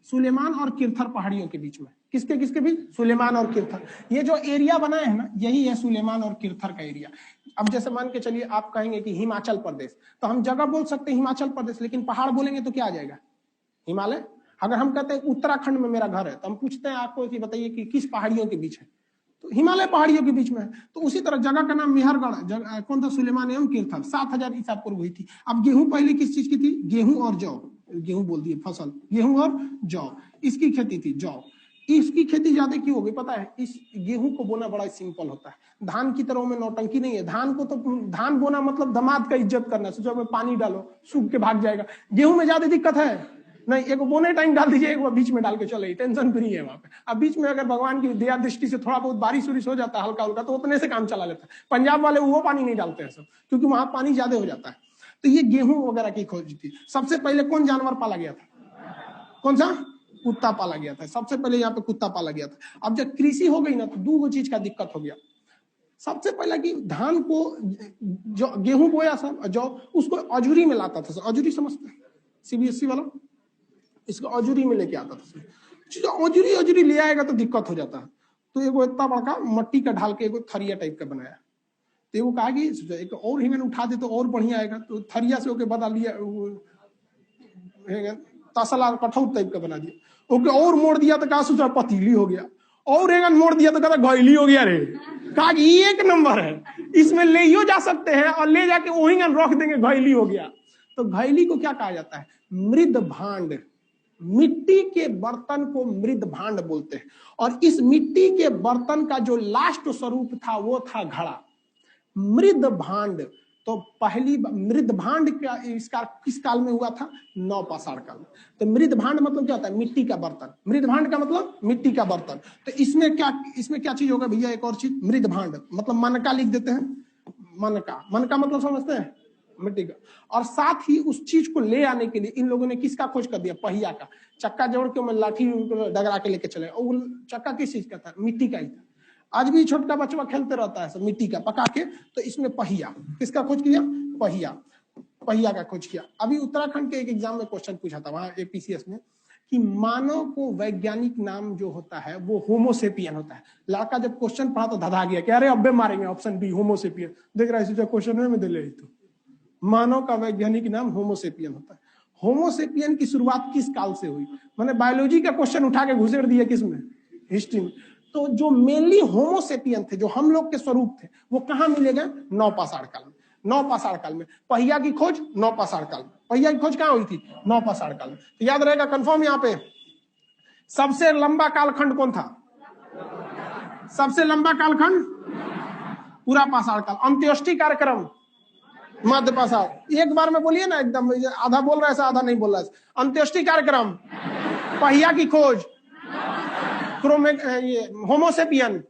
A: सुलेमान और किरथर पहाड़ियों के बीच में। किसके बीच? सुलेमान और किरथर। ये जो एरिया बना है ना, यही है सुलेमान और किरथर का एरिया। अब जैसे मान के चलिए आप कहेंगे कि हिमाचल प्रदेश, तो हम जगह बोल सकते हैं हिमाचल प्रदेश, लेकिन पहाड़ बोलेंगे तो क्या आ जाएगा? हिमालय। अगर हम कहते हैं उत्तराखंड में मेरा घर है, तो हम पूछते हैं आपको कि बताइए कि किस पहाड़ियों के बीच है, तो हिमालय पहाड़ियों के बीच में है। तो उसी तरह जगह का नाम मेहरगढ़, कौन था? सुलेमान एवं किरथर। 7000 ईसा पूर्व हुई थी। अब गेहूं पहले किस चीज की थी? गेहूं और जौ, गेहूं बोल दिए, फसल, गेहूं और जौ, इसकी खेती थी, जौ। इसकी खेती ज्यादा क्यों हो गई पता है? इस गेहूं को बोना बड़ा सिंपल होता है, धान की तरह में नौटंकी नहीं है। धान को तो धान बोना मतलब दामाद का इज्जत करना, सोचो में पानी डालो सूख के भाग जाएगा। गेहूं में ज्यादा दिक्कत है नहीं, एक बोने टाइम डाल दीजिए, एक बीच में डाल के चले, टेंशन फ्री है वहां पे। अब बीच में अगर भगवान की दया दृष्टि से थोड़ा बहुत बारिश उरिश हो जाता है हल्का हल्का, तो अपने से काम चला लेता है। पंजाब वाले वो पानी नहीं डालते हैं सब, क्योंकि वहां पानी ज्यादा हो जाता है। तो ये गेहूं वगैरह की खोज थी। सबसे पहले कौन जानवर पाला गया था? कौन सा? कुत्ता पाला गया था। सबसे पहले यहाँ पे कुत्ता पाला गया था। अब जब कृषि हो गई ना, तो 2 चीज का दिक्कत हो गया। सबसे पहला कि धान को, जो गेहूं बोया सब, जो उसको अजूरी में लाता था। अजूरी समझते हैं? CBSE वाला इसको अजूरी में लेके आता था। अजूरी ले आएगा तो दिक्कत हो जाता है। तो एगो इतना बड़का मट्टी का ढाल के एगो थरिया टाइप का बनाया। तो वो कहा कि एक और हिंगन उठा दे तो और बढ़िया आएगा, तो थरिया से ओके बना लिया, तसला कठौत टाइप का बना दिया। ओके और मोड़ दिया तो कहा सोचा पतीली हो गया, और हिंगन मोड़ दिया तो कहा घैली हो गया रे। कहा कि एक नंबर है, इसमें ले जा सकते हैं, और ले जाके वो हिंगन रख देंगे, घैली हो गया। तो घैली को क्या कहा जाता है? मृद भांड। मिट्टी के बर्तन को मृद भांड बोलते हैं। और इस मिट्टी के बर्तन का जो लास्ट स्वरूप था वो था घड़ा, मृद भांड। तो पहली मृद भांड का इसका किस काल में हुआ था? नवपाषाण काल में। तो मृद भांड मतलब क्या होता है? मिट्टी का बर्तन। मृद भांड का मतलब मिट्टी का बर्तन। तो इसमें क्या चीज होगा भैया? एक और चीज, मृद भांड मतलब मनका लिख देते हैं। मनका मतलब समझते हैं? मिट्टी का। और साथ ही उस चीज को ले आने के लिए इन लोगों ने किसका खोज कर दिया? पहिया का। चक्का जोड़ के लाठी डगरा के लेके चले। और चक्का किस चीज का था? मिट्टी का ही था। आज भी छोटा बच्चा खेलते रहता है सब मिट्टी का पका के। तो इसमें पहिया, किसका खोज किया? पहिया का खोज किया। अभी उत्तराखंड के एक एग्जाम में क्वेश्चन पूछा था वहां APCS में, कि मानव को वैज्ञानिक नाम जो होता है वो होमोसेपियन होता है। लड़का जब क्वेश्चन पढ़ा तो धधा गया कि अरे अब्बे मारेंगे, ऑप्शन बी होमोसेपियन। देख रहा है क्वेश्चन में दे ले, तो मानव का वैज्ञानिक नाम होमोसेपियन होता है। होमोसेपियन की शुरुआत किस काल से हुई? मैंने बायोलॉजी का क्वेश्चन उठा के घुसेड़ दिया किसमें? हिस्ट्री में। तो जो मेनली होमोसेपियन थे, जो हम लोग के स्वरूप थे, वो कहां मिले गए? नवपाषाण काल में। नवपाषाण काल में पहिया की खोज नवपाषाण काल में। पहिया की खोज कहां हुई थी? नवपाषाण काल में। तो याद रहेगा कंफर्म। यहां पे सबसे लंबा कालखंड कौन था? सबसे लंबा कालखंड पूरा पाषाण काल। अंत्येष्टि कार्यक्रम मध्य पाषाण। एक बार में बोलिए ना, एकदम आधा बोल रहा है, आधा नहीं बोल रहा है। अंत्येष्टि कार्यक्रम, पहिया की खोज, होमोसेपियन,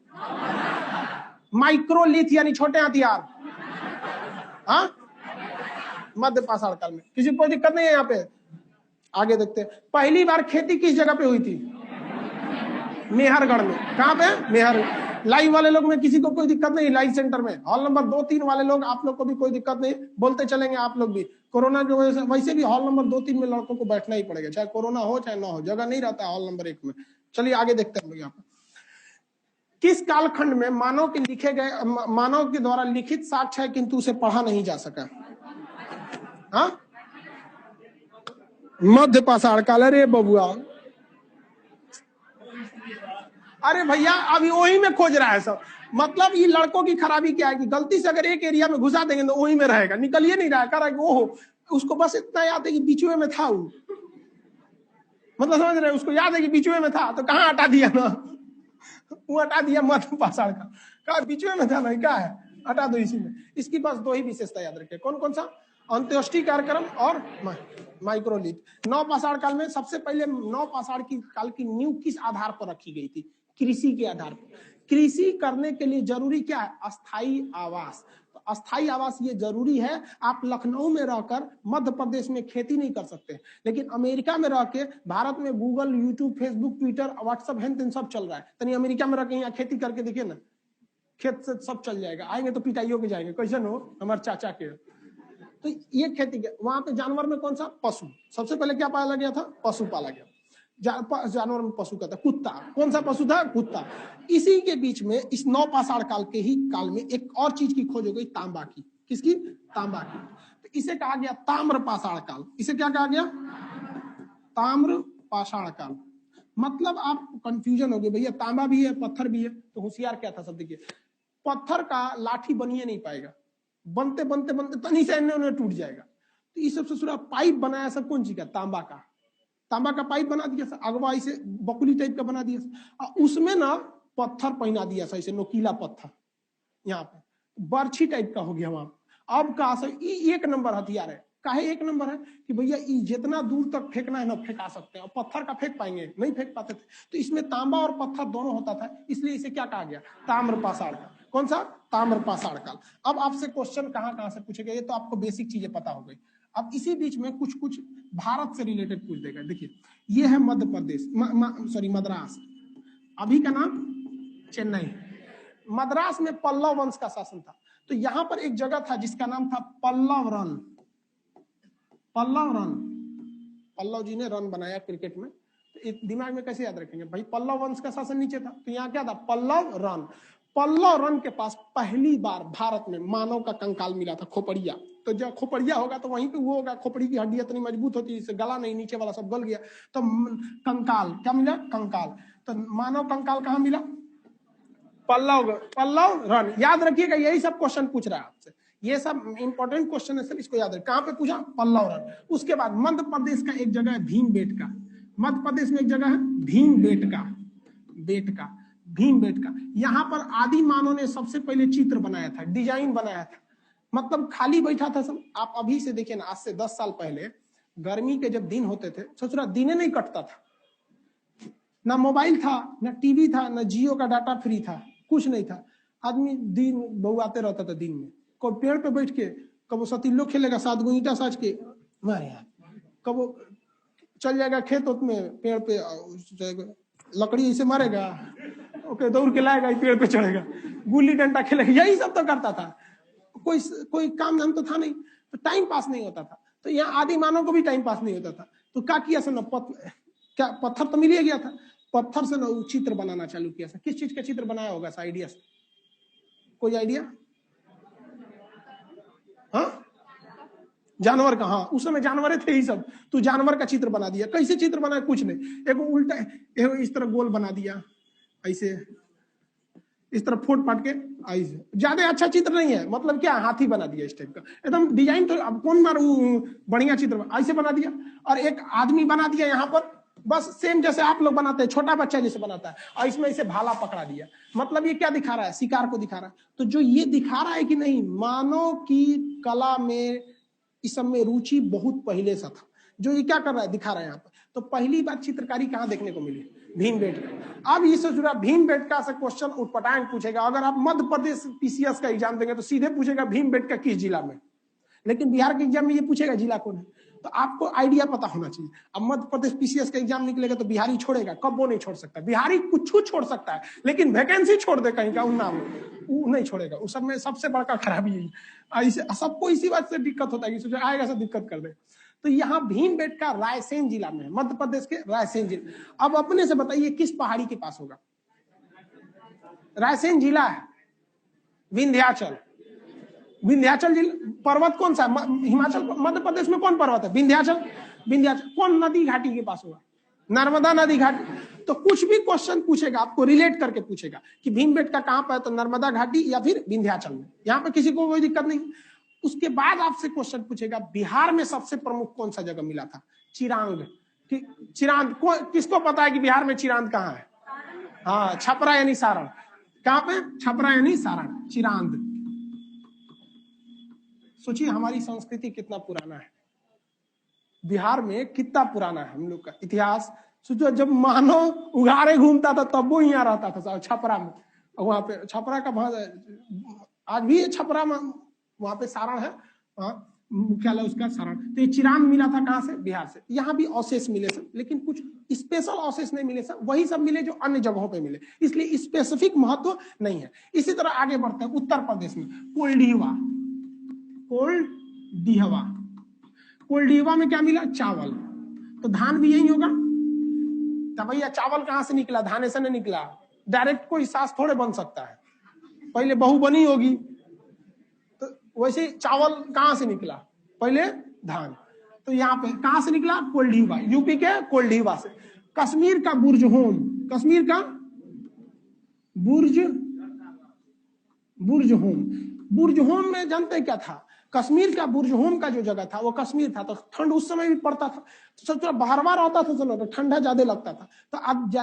A: माइक्रोलिथ यानी छोटे हथियार, हाँ, मध्य पाषाण काल में। किसी को कोई दिक्कत नहीं है यहाँ पे। आगे देखते हैं, पहली बार खेती किस जगह पे हुई थी? मेहरगढ़ में। कहां पे? मेहर। लाइव वाले लोग में किसी को कोई दिक्कत नहीं, लाइव सेंटर में। हॉल नंबर 2-3 वाले लोग, आप लोग को भी कोई दिक्कत नहीं, बोलते चलेंगे आप लोग भी। कोरोना की वजह से वैसे भी हॉल नंबर 2-3 में लड़कों को बैठना ही पड़ेगा, चाहे कोरोना हो चाहे ना हो, जगह नहीं रहता है हॉल नंबर 1 में। चलिए आगे देखते हैं यहाँ पर। किस कालखंड में मानव के लिखे गए, मानव के द्वारा लिखित साक्ष्य है किंतु उसे पढ़ा नहीं जा सका? हाँ, मध्य पाषाण काल। अरे बबुआ, अरे भैया अभी वही में खोज रहा है सब। मतलब ये लड़कों की खराबी क्या है कि गलती से अगर एक एरिया में घुसा देंगे तो वही में रहेगा, निकलिए नहीं रहा है। कह रहा है कि ओहो, उसको बस इतना याद है कि बीचवे में था वो। मतलब समझ रहे, उसको याद है कि बीचवे में था, तो कहाँ हटा दिया ना, वो हटा दिया मध्य पाषाण का। कहा बीचवे में था, नहीं क्या है, हटा दो इसी में। इसकी बस 2 ही विशेषता याद रखें। कौन कौन सा? अंत्येष्टि कार्यक्रम और माइक्रोलिथ। नवपाषाण काल में सबसे पहले नवपाषाण की काल की नींव किस आधार पर रखी गई थी? कृषि के आधार पर। कृषि करने के लिए जरूरी क्या है? अस्थायी आवास। तो अस्थायी आवास ये जरूरी है। आप लखनऊ में रहकर मध्य प्रदेश में खेती नहीं कर सकते, लेकिन अमेरिका में रह के, भारत में Google, YouTube, Facebook, Twitter, WhatsApp है सब चल रहा है। तनी अमेरिका में रह के यहाँ खेती करके देखिए ना, खेत से सब चल जाएगा। आएंगे तो पिटाइयों के जाएंगे, कैसे हो हमारे चाचा के। तो ये खेती के वहां पे जानवर में कौन सा? पशु। सबसे पहले क्या पाला गया था? पशु पाला गया। जानवर में पशु का था कुत्ता। कौन सा पशु था? कुत्ता। इसी के बीच में इस नवपाषाण काल के ही काल में एक और चीज की खोज हो गई, तांबा की। किसकी? तांबा की। तो इसे कहा गया ताम्र पाषाण काल। इसे क्या कहा गया? ताम्र पाषाण काल। मतलब आप कंफ्यूजन हो गए, भैया तांबा भी है पत्थर भी है, तो होशियार क्या था सब देखिए। पत्थर का लाठी बनिए नहीं पाएगा, बनते बनते बनते तनी से इन्हें टूट जाएगा। तो इस सबसे पूरा पाइप बनाया सब कौन सी का? तांबा का। तांबा का पाइप बना दिया, अगवा इसे बकुली टाइप का बना दिया, उसमें ना पत्थर पहना दिया, ऐसे नोकीला पत्थर, यहाँ पे बर्छी टाइप का हो गया वहां। अब कहा एक नंबर हथियार है। काहे एक नंबर है? कि भैया जितना दूर तक फेंकना है ना फेंका सकते हैं, और पत्थर का फेंक पाएंगे नहीं, फेंक पाते थे। तो इसमें तांबा और पत्थर दोनों होता था, इसलिए इसे क्या कहा गया? ताम्र पाषाण काल। कौन सा? ताम्र पाषाण काल। अब आपसे क्वेश्चन कहां से पूछेगा, ये तो आपको बेसिक चीजें पता हो गई। अब इसी बीच में कुछ कुछ भारत से रिलेटेड पूछ देगा। देखिए ये है मध्य प्रदेश, सॉरी मद्रास, अभी का नाम चेन्नई। मद्रास में पल्लव वंश का शासन था। तो यहां पर एक जगह था जिसका नाम था पल्लव रन। पल्लव रन, पल्लव जी ने रन बनाया क्रिकेट में। तो दिमाग में कैसे याद रखेंगे भाई? पल्लव वंश का शासन नीचे था, तो यहाँ क्या था? पल्लव रन। पल्लव रन के पास पहली बार भारत में मानव का कंकाल मिला था, खोपड़िया। तो जब खोपड़िया होगा तो वहीं पे वो होगा, खोपड़ी की हड्डी इतनी मजबूत होती है, इससे गला नहीं, नीचे वाला सब गल गया। तो कंकाल क्या मिला? कंकाल। तो मानव कंकाल कहाँ मिला? पल्लव रन। याद रखिएगा, यही सब क्वेश्चन पूछ रहा है आपसे, ये सब इंपॉर्टेंट क्वेश्चन है सर, इसको याद रखिए। कहां पे पूछा? पल्लव रन। उसके बाद मध्य प्रदेश का एक जगह है भीमबेटका। मध्य प्रदेश में एक जगह है भीमबेटका, भीमबेटका। यहाँ पर आदि मानव ने सबसे पहले चित्र बनाया था, डिजाइन बनाया था, मतलब खाली बैठा था सब। आप अभी से देखिए ना, आज से 10 साल पहले गर्मी के जब दिन होते थे, ससुरा दिने नहीं कटता था, ना मोबाइल था, ना टीवी था, ना जियो का डाटा फ्री था, कुछ नहीं था। आदमी दिन बउआते रहता था दिन में, को पेड़ पे बैठ के कबो सतीलो खेलेगा, 7 गो ईंटा साज के मारे यार, कबो चल जाएगा खेत में, पेड़ पे लकड़ी ऐसे मारेगा, ओके दौड़ के लाएगा, पेड़ पे चढ़ेगा, गुल्ली डंडा खेलेगा, यही सब तो करता था। कोई काम धाम तो था नहीं, तो टाइम पास नहीं होता था। तो यहाँ आदि मानव को भी टाइम पास नहीं होता था। तो क्या किया सर, क्या पत्थर तो मिल गया था, पत्थर से ना चित्र बनाना चालू किया। किस चीज का चित्र बनाया होगा सा आइडिया? कोई आइडिया? हाँ, जानवर का। हाँ, उस समय जानवर थे ही सब, तो जानवर का चित्र बना दिया। कैसे चित्र बनाया? कुछ नहीं, एक उल्टा इस तरह गोल बना दिया, ऐसे इस तरफ फोट पाट के आइज, ज्यादा अच्छा चित्र नहीं है, मतलब क्या हाथी बना दिया इस टाइप का, एकदम डिजाइन। तो अब कौन बार बढ़िया चित्र ऐसे बना दिया, और एक आदमी बना दिया यहाँ पर, बस सेम जैसे आप लोग बनाते हैं, छोटा बच्चा जैसे बनाता है, और इसमें इसे भाला पकड़ा दिया। मतलब ये क्या दिखा रहा है, शिकार को दिखा रहा है। तो जो ये दिखा रहा है कि नहीं, मानव की कला में इस सब में रुचि बहुत पहले से था। जो ये क्या कर रहा है, दिखा रहा है यहाँ पर। तो पहली बार चित्रकारी कहाँ देखने को मिली, भीमबेटका। अब ये सोच रहा भीमबेटका से क्वेश्चन उटपटांग पूछेगा। अगर आप मध्य प्रदेश पीसीएस का एग्जाम देंगे तो सीधे पूछेगा भीमबेटका किस जिला में, लेकिन बिहार के एग्जाम में ये पूछेगा जिला कौन है। तो आपको आइडिया पता होना चाहिए। अब मध्य प्रदेश पीसीएस का एग्जाम निकलेगा तो बिहारी छोड़ेगा, कब वो नहीं छोड़ सकता। बिहारी कुछ छोड़ सकता है, लेकिन वैकेंसी छोड़ दे कहीं का उन नाम वो नहीं छोड़ेगा। उस सब में सबसे बड़का खराबी यही, सबको इसी बात से दिक्कत होता है कि सोचा आएगा सब दिक्कत कर दे। तो यहाँ भीमबेटका रायसेन जिला में है, मध्य प्रदेश के रायसेन जिला। अब अपने से बताइए किस पहाड़ी के पास होगा, रायसेन जिला है, विंध्याचल। विंध्याचल जिला पर्वत कौन सा, हिमाचल मध्य प्रदेश में कौन पर्वत है, विंध्याचल। विंध्याचल कौन नदी घाटी के पास होगा, नर्मदा नदी घाटी। तो कुछ भी क्वेश्चन पूछेगा आपको रिलेट करके पूछेगा कि भीमबेटका कहां पर है, तो नर्मदा घाटी या फिर विंध्याचल में। यहाँ पे किसी को कोई दिक्कत नहीं। उसके बाद आपसे क्वेश्चन पूछेगा बिहार में सबसे प्रमुख कौन सा जगह मिला था, चिरांग। चिरांद किसको पता है कि बिहार में चिरांद कहाँ है, हाँ छपरा यानी सारण। कहां पे, छपरा यानी सारण, चिरांद। सोचिए हमारी संस्कृति कितना पुराना है, बिहार में कितना पुराना है हम लोग का इतिहास। सोचो जब मानव उघाड़े घूमता था तब वो यहाँ रहता था छपरा में। वहां पे छपरा का आज भी छपरा में वहां पे सारण है, मुख्यालय उसका सारण। तो ये चिरांद मिला था कहां से, बिहार से। यहाँ भी अवशेष मिले सब, लेकिन कुछ स्पेशल अवशेष नहीं मिले सब, वही सब मिले जो अन्य जगहों पे मिले, इसलिए स्पेसिफिक महत्व नहीं है। इसी तरह आगे बढ़ते हैं उत्तर प्रदेश में कोल्डीवा। कोल्डीहवा, कोल्डीवा में क्या मिला, चावल। तो धान भी यही होगा। तो भैया चावल कहां से निकला, धाने से नहीं निकला। डायरेक्ट कोई सास थोड़े बन सकता है, पहले बहू बनी होगी। तो वैसे चावल कहां से निकला, पहले धान। तो यहाँ पे कहां से निकला, कोल्डीवा, यूपी के कोल्डीवा से। कश्मीर का बुर्जहोम, कश्मीर का बुर्जहोम। बुर्जहोम में जानते हैं क्या था, कश्मीर का बुर्जहोम का जो जगह था वो कश्मीर था। तो ठंड उस समय भी पड़ता था, तो सब थोड़ा बाहरवा रहता था, तो ठंडा ज्यादा लगता था। तो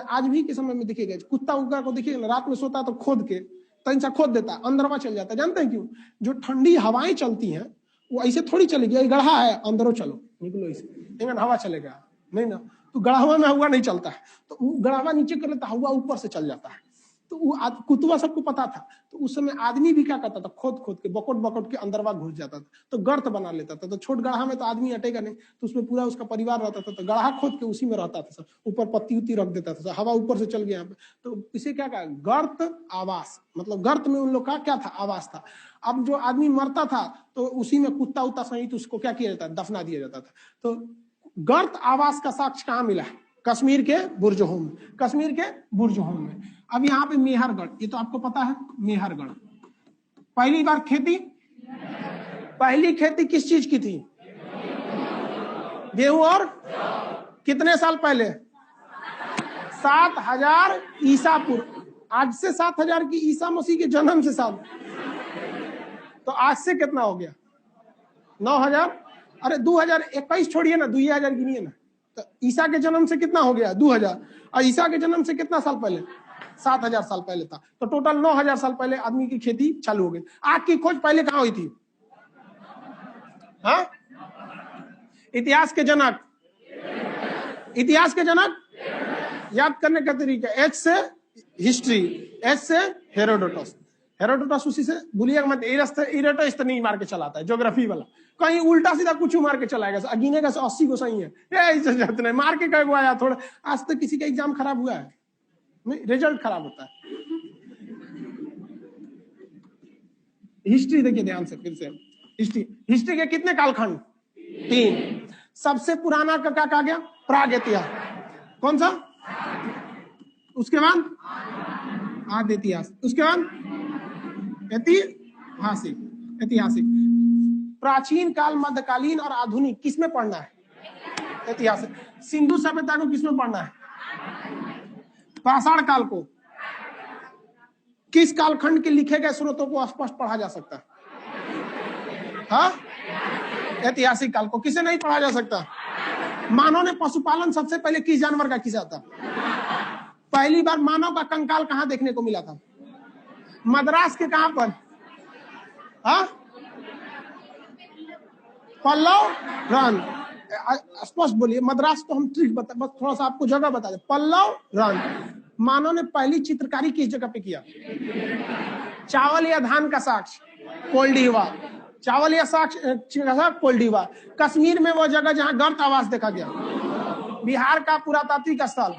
A: आज भी के समय में देखिएगा, कुत्ता उगा को देखिएगा रात में सोता तो खोद के तनिसा खोद देता, अंदरवा चल जाता। जानते हैं क्यों, जो ठंडी हवाएं चलती हैं वो ऐसे थोड़ी चलेगी, गढ़ा है अंदरों चलो निकलो ऐसे हवा चलेगा नहीं ना। तो गढ़ावा में हवा नहीं चलता है, तो गढ़ावा नीचे कर लेता, हवा ऊपर से चल जाता है। तो वो कुतुआ सबको पता था। तो उस समय आदमी भी क्या करता था, खोद खोद के बकोट बकोट के अंदरवा घुस जाता था, तो गर्त बना लेता था। तो छोट गढ़ा में तो आदमी अटेगा नहीं, तो उसमें पूरा उसका परिवार रहता था। तो गढ़ा खोद के उसी में रहता था, ऊपर पत्ती उत्ती रख देता था, हवा ऊपर से चल गया यहाँ पे। तो इसे क्या कहा, गर्त आवास। मतलब गर्त में उन लोग का क्या था, आवास था। अब जो आदमी मरता था तो उसी में कुत्ता उत्ता सहित उसको क्या किया जाता, दफना दिया जाता था। तो गर्त आवास का साक्ष्य कहाँ मिला, कश्मीर के बुर्जहोम में, कश्मीर के बुर्जहोम में। अब यहाँ पे मेहरगढ़, ये तो आपको पता है, मेहरगढ़ पहली बार खेती, पहली खेती किस चीज की थी, गेहूं। और कितने साल पहले, 7000 ईसा पूर्व। आज से 7000 की ईसा मसीह के जन्म से साल, तो आज से कितना हो गया, 9000। अरे 2021 छोड़िए ना, 2000 गिनिए ना। तो ईसा के जन्म से कितना हो गया, 2000। और ईसा के जन्म से कितना साल पहले, 7000 साल पहले था। तो टोटल 9000 साल पहले आदमी की खेती चालू हो गई। आग की खोज पहले कहां हुई थी, हाँ? इतिहास के जनक, इतिहास के जनक याद करने का तरीका, एच से हिस्ट्री, एच से हेरोडोटस। हेरोडोटस उसी से भूलिएगा मत, इरेटस तो नहीं मार के चलाता है, ज्योग्राफी वाला कहीं उल्टा सीधा कुछ मार के चलाएगा, गिनेगा 80 को सही है, नहीं मार के कहीं आया थोड़ा। आज तक किसी का एग्जाम खराब हुआ है, नहीं, रिजल्ट खराब होता है। हिस्ट्री देखिए ध्यान से, फिर से हिस्ट्री के कितने कालखंड, 3। सबसे पुराना का क्या कहा गया, प्राग इतिहास। कौन सा, उसके बाद आद्य इतिहास, उसके बाद ऐतिहासिक। ऐतिहासिक प्राचीन काल, मध्यकालीन और आधुनिक किसमें पढ़ना है, ऐतिहासिक। सिंधु सभ्यता को किसमें पढ़ना है, पाषाण काल को। किस कालखंड के लिखे गए स्रोतों को स्पष्ट पढ़ा जा सकता है? हाँ, ऐतिहासिक काल को किसे नहीं पढ़ा जा सकता? मानव ने पशुपालन सबसे पहले किस जानवर का किया था? पहली बार मानव का कंकाल कहां देखने को मिला था? मद्रास के कहां पर? हाँ, पल्लव रन। स्पष्ट बोलिए, मद्रास तो हम ट्रिक बता, बस थोड़ा सा आपको जगह बता दे। पल्लव रन। मानव ने पहली चित्रकारी किस जगह पे किया? चावल या धान का साक्ष? कोल्डीवा। चावल या साक्ष कोल्डीवा। कश्मीर में वो जगह जहां गर्त आवास देखा गया। बिहार का पुरातात्विक स्थल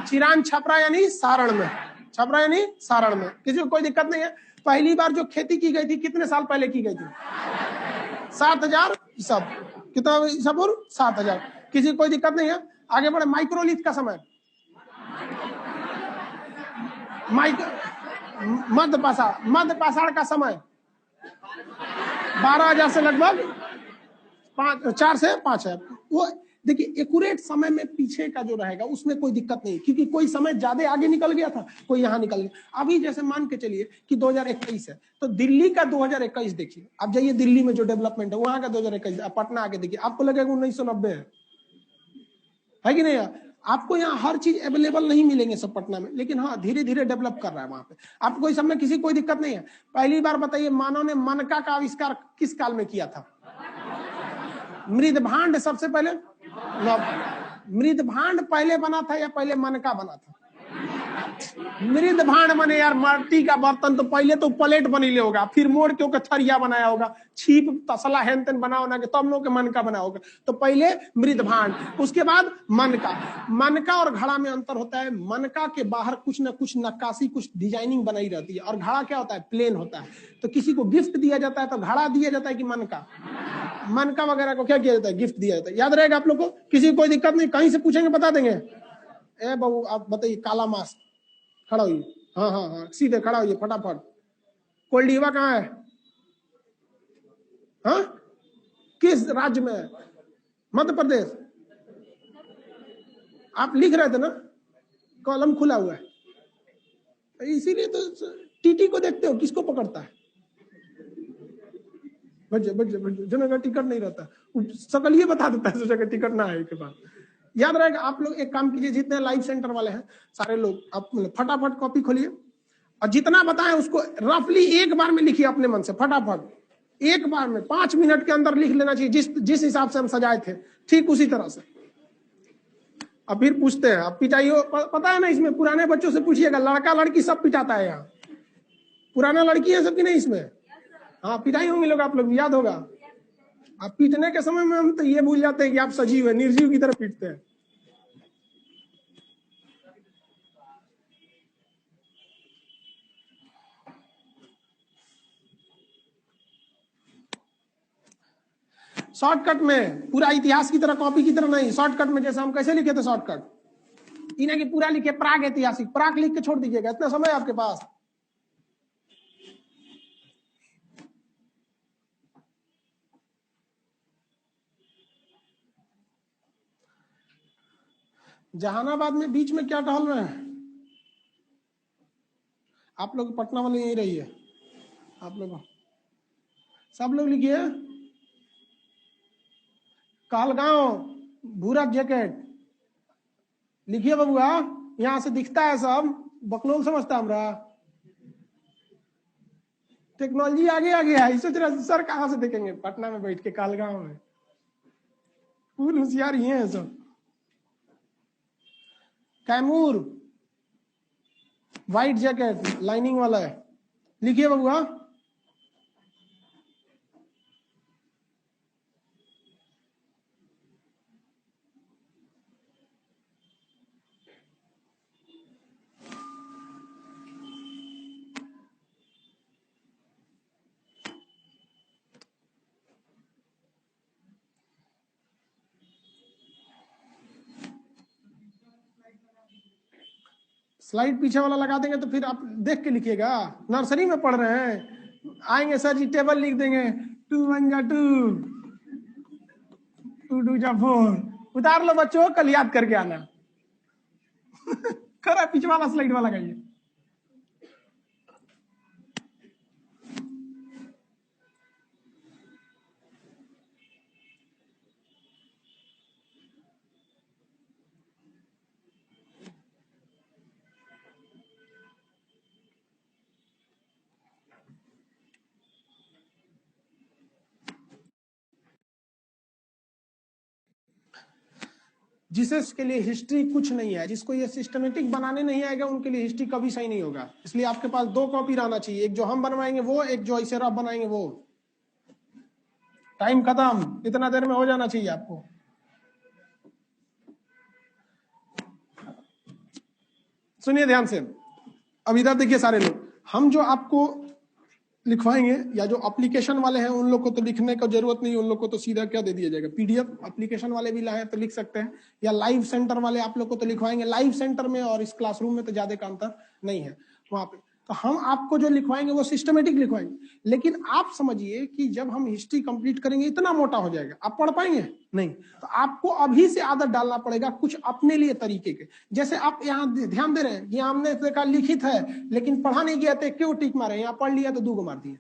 A: चिरान छपरा यानी सारण में। छपरा यानी सारण में। किसी को कोई दिक्कत नहीं है? पहली बार जो खेती की गई थी कितने साल पहले की गई थी? 7000 ईसब। कितना ईसा पूर्व? 7000। किसी को कोई दिक्कत नहीं है? आगे बढ़े। माइक्रोलिथ का समय? मध्य पाषाण का समय 12,000 से लगभग 4 से 5 है। वो देखिए एक्यूरेट समय में पीछे का जो रहेगा उसमें कोई दिक्कत नहीं, क्योंकि कोई समय ज्यादा आगे निकल गया था, कोई यहाँ निकल गया। अभी जैसे मान के चलिए कि 2021 है, तो दिल्ली का 2021 देखिए। आप जाइए दिल्ली में जो डेवलपमेंट है वहां का 2021, पटना आगे देखिए, आपको लगेगा 1990 है कि नहीं? आपको यहाँ हर चीज अवेलेबल नहीं मिलेंगे सब पटना में, लेकिन हाँ धीरे धीरे डेवलप कर रहा है वहां पे। आपको इस समय किसी कोई दिक्कत नहीं है। पहली बार बताइए मानव ने मनका का आविष्कार किस काल में किया था? मृदभांड सबसे पहले। मृदभांड पहले बना था या पहले मनका बना था? मृदभांड बने यार, माटी का बर्तन तो पहले तो प्लेट बनी होगा, फिर मोड़ के थरिया बनाया होगा, छीप तसला हेन तेन बना होना के तब लोग के मनका बना होगा। तो पहले मृदभांड, उसके बाद मनका। मनका और घड़ा में अंतर होता है। मनका के बाहर कुछ ना कुछ नक्काशी, कुछ डिजाइनिंग बनाई रहती है, और घड़ा क्या होता है? प्लेन होता है। तो किसी को गिफ्ट दिया जाता है तो घड़ा दिया जाता है कि मनका? मनका वगैरह को क्या किया जाता है? गिफ्ट दिया जाता है। याद रहेगा आप लोग को? किसी को कोई दिक्कत नहीं? कहीं से पूछेंगे बता देंगे। ए बाबू आप बताइए, काला मास्क, खड़ा होइए। हाँ हाँ हाँ, सीधे खड़ा होइए फटाफट। कोल्डीवा कहाँ है? हाँ, किस राज्य में है? मध्य प्रदेश। आप लिख रहे थे ना, कॉलम खुला हुआ है, इसीलिए तो टीटी को देखते हो किसको पकड़ता है। बच्चे जनरल टिकट नहीं रहता, सकल ये बता देता है सोचा कि टिकट ना है के बाद। याद रहेगा। आप लोग एक काम कीजिए, जितने लाइव सेंटर वाले हैं सारे लोग, आप फटाफट कॉपी खोलिए और जितना बताएं उसको रफली एक बार में लिखिए अपने मन से। फटाफट एक बार में 5 मिनट के अंदर लिख लेना चाहिए, जिस हिसाब से हम सजाए थे ठीक उसी तरह से। अब फिर पूछते हैं, अब पिटाइयो पता है ना इसमें? पुराने बच्चों से पूछिएगा, लड़का लड़की सब पिटाता है यहाँ। पुराना लड़की है सब की नहीं इसमें? हाँ, पिटाई होंगे लोग, आप लोग याद होगा। आप पीटने के समय में हम तो ये भूल जाते हैं कि आप सजीव है, निर्जीव की तरह पीटते हैं। शॉर्टकट में, पूरा इतिहास की तरह कॉपी की तरह नहीं, शॉर्टकट में। जैसे हम कैसे लिखे थे शॉर्टकट, इन्हें कि पूरा लिखे प्राग ऐतिहासिक, प्राग लिख के छोड़ दीजिएगा, इतना समय आपके पास। जहानाबाद में बीच में क्या टहल रहे हैं आप लोग? पटना वाले यहीं रहिए आप लोग, सब लोग लिखिए। कहलगांव भूरा जैकेट लिखिए बबुआ, यहां से दिखता है सब, बकलोल समझता हमरा। टेक्नोलॉजी आगे आ गया है, सोच रहा सर कहां से देखेंगे? पटना में बैठ के कहलगांव में। फुल होशियार ही है सब। कैमूर व्हाइट जैकेट लाइनिंग वाला है, लिखिए बबुआ। स्लाइड पीछे वाला लगा देंगे तो फिर आप देख के लिखिएगा। नर्सरी में पढ़ रहे हैं, आएंगे सर जी टेबल लिख देंगे, 2 1 जा 2, 2 2 जा 4। उतार लो बच्चों, कल याद करके आना। खरा पीछे वाला स्लाइड वाला लगाइए। जिसेस के लिए हिस्ट्री कुछ नहीं है, जिसको ये सिस्टमेटिक बनाने नहीं आएगा, उनके लिए हिस्ट्री कभी सही नहीं होगा। इसलिए आपके पास 2 कॉपी रहना चाहिए, एक जो हम बनवाएंगे वो, एक जो ऐसे आप बनाएंगे वो। टाइम खत्म, इतना देर में हो जाना चाहिए आपको। सुनिए ध्यान से, अब इधर देखिए सारे लोग, हम जो आपको लिखवाएंगे या जो एप्लीकेशन वाले हैं उन लोग को तो लिखने का जरूरत नहीं, उन लोग को तो सीधा क्या दे दिया जाएगा, पीडीएफ। एप्लीकेशन वाले भी लाए तो लिख सकते हैं, या लाइव सेंटर वाले आप लोग को तो लिखवाएंगे। लाइव सेंटर में और इस क्लासरूम में तो ज्यादा का अंतर नहीं है वहां पे। तो हम आपको जो लिखवाएंगे वो सिस्टमेटिक लिखवाएंगे, लेकिन आप समझिए कि जब हम हिस्ट्री कंप्लीट करेंगे इतना मोटा हो जाएगा, आप पढ़ पाएंगे नहीं। तो आपको अभी से आदत डालना पड़ेगा कुछ अपने लिए तरीके के। जैसे आप यहाँ ध्यान दे रहे हैं, यहाँ हमने देखा लिखित है लेकिन पढ़ा नहीं गया थे, क्यों टिक मारे, यहाँ पढ़ लिया तो 2 को मार दिया।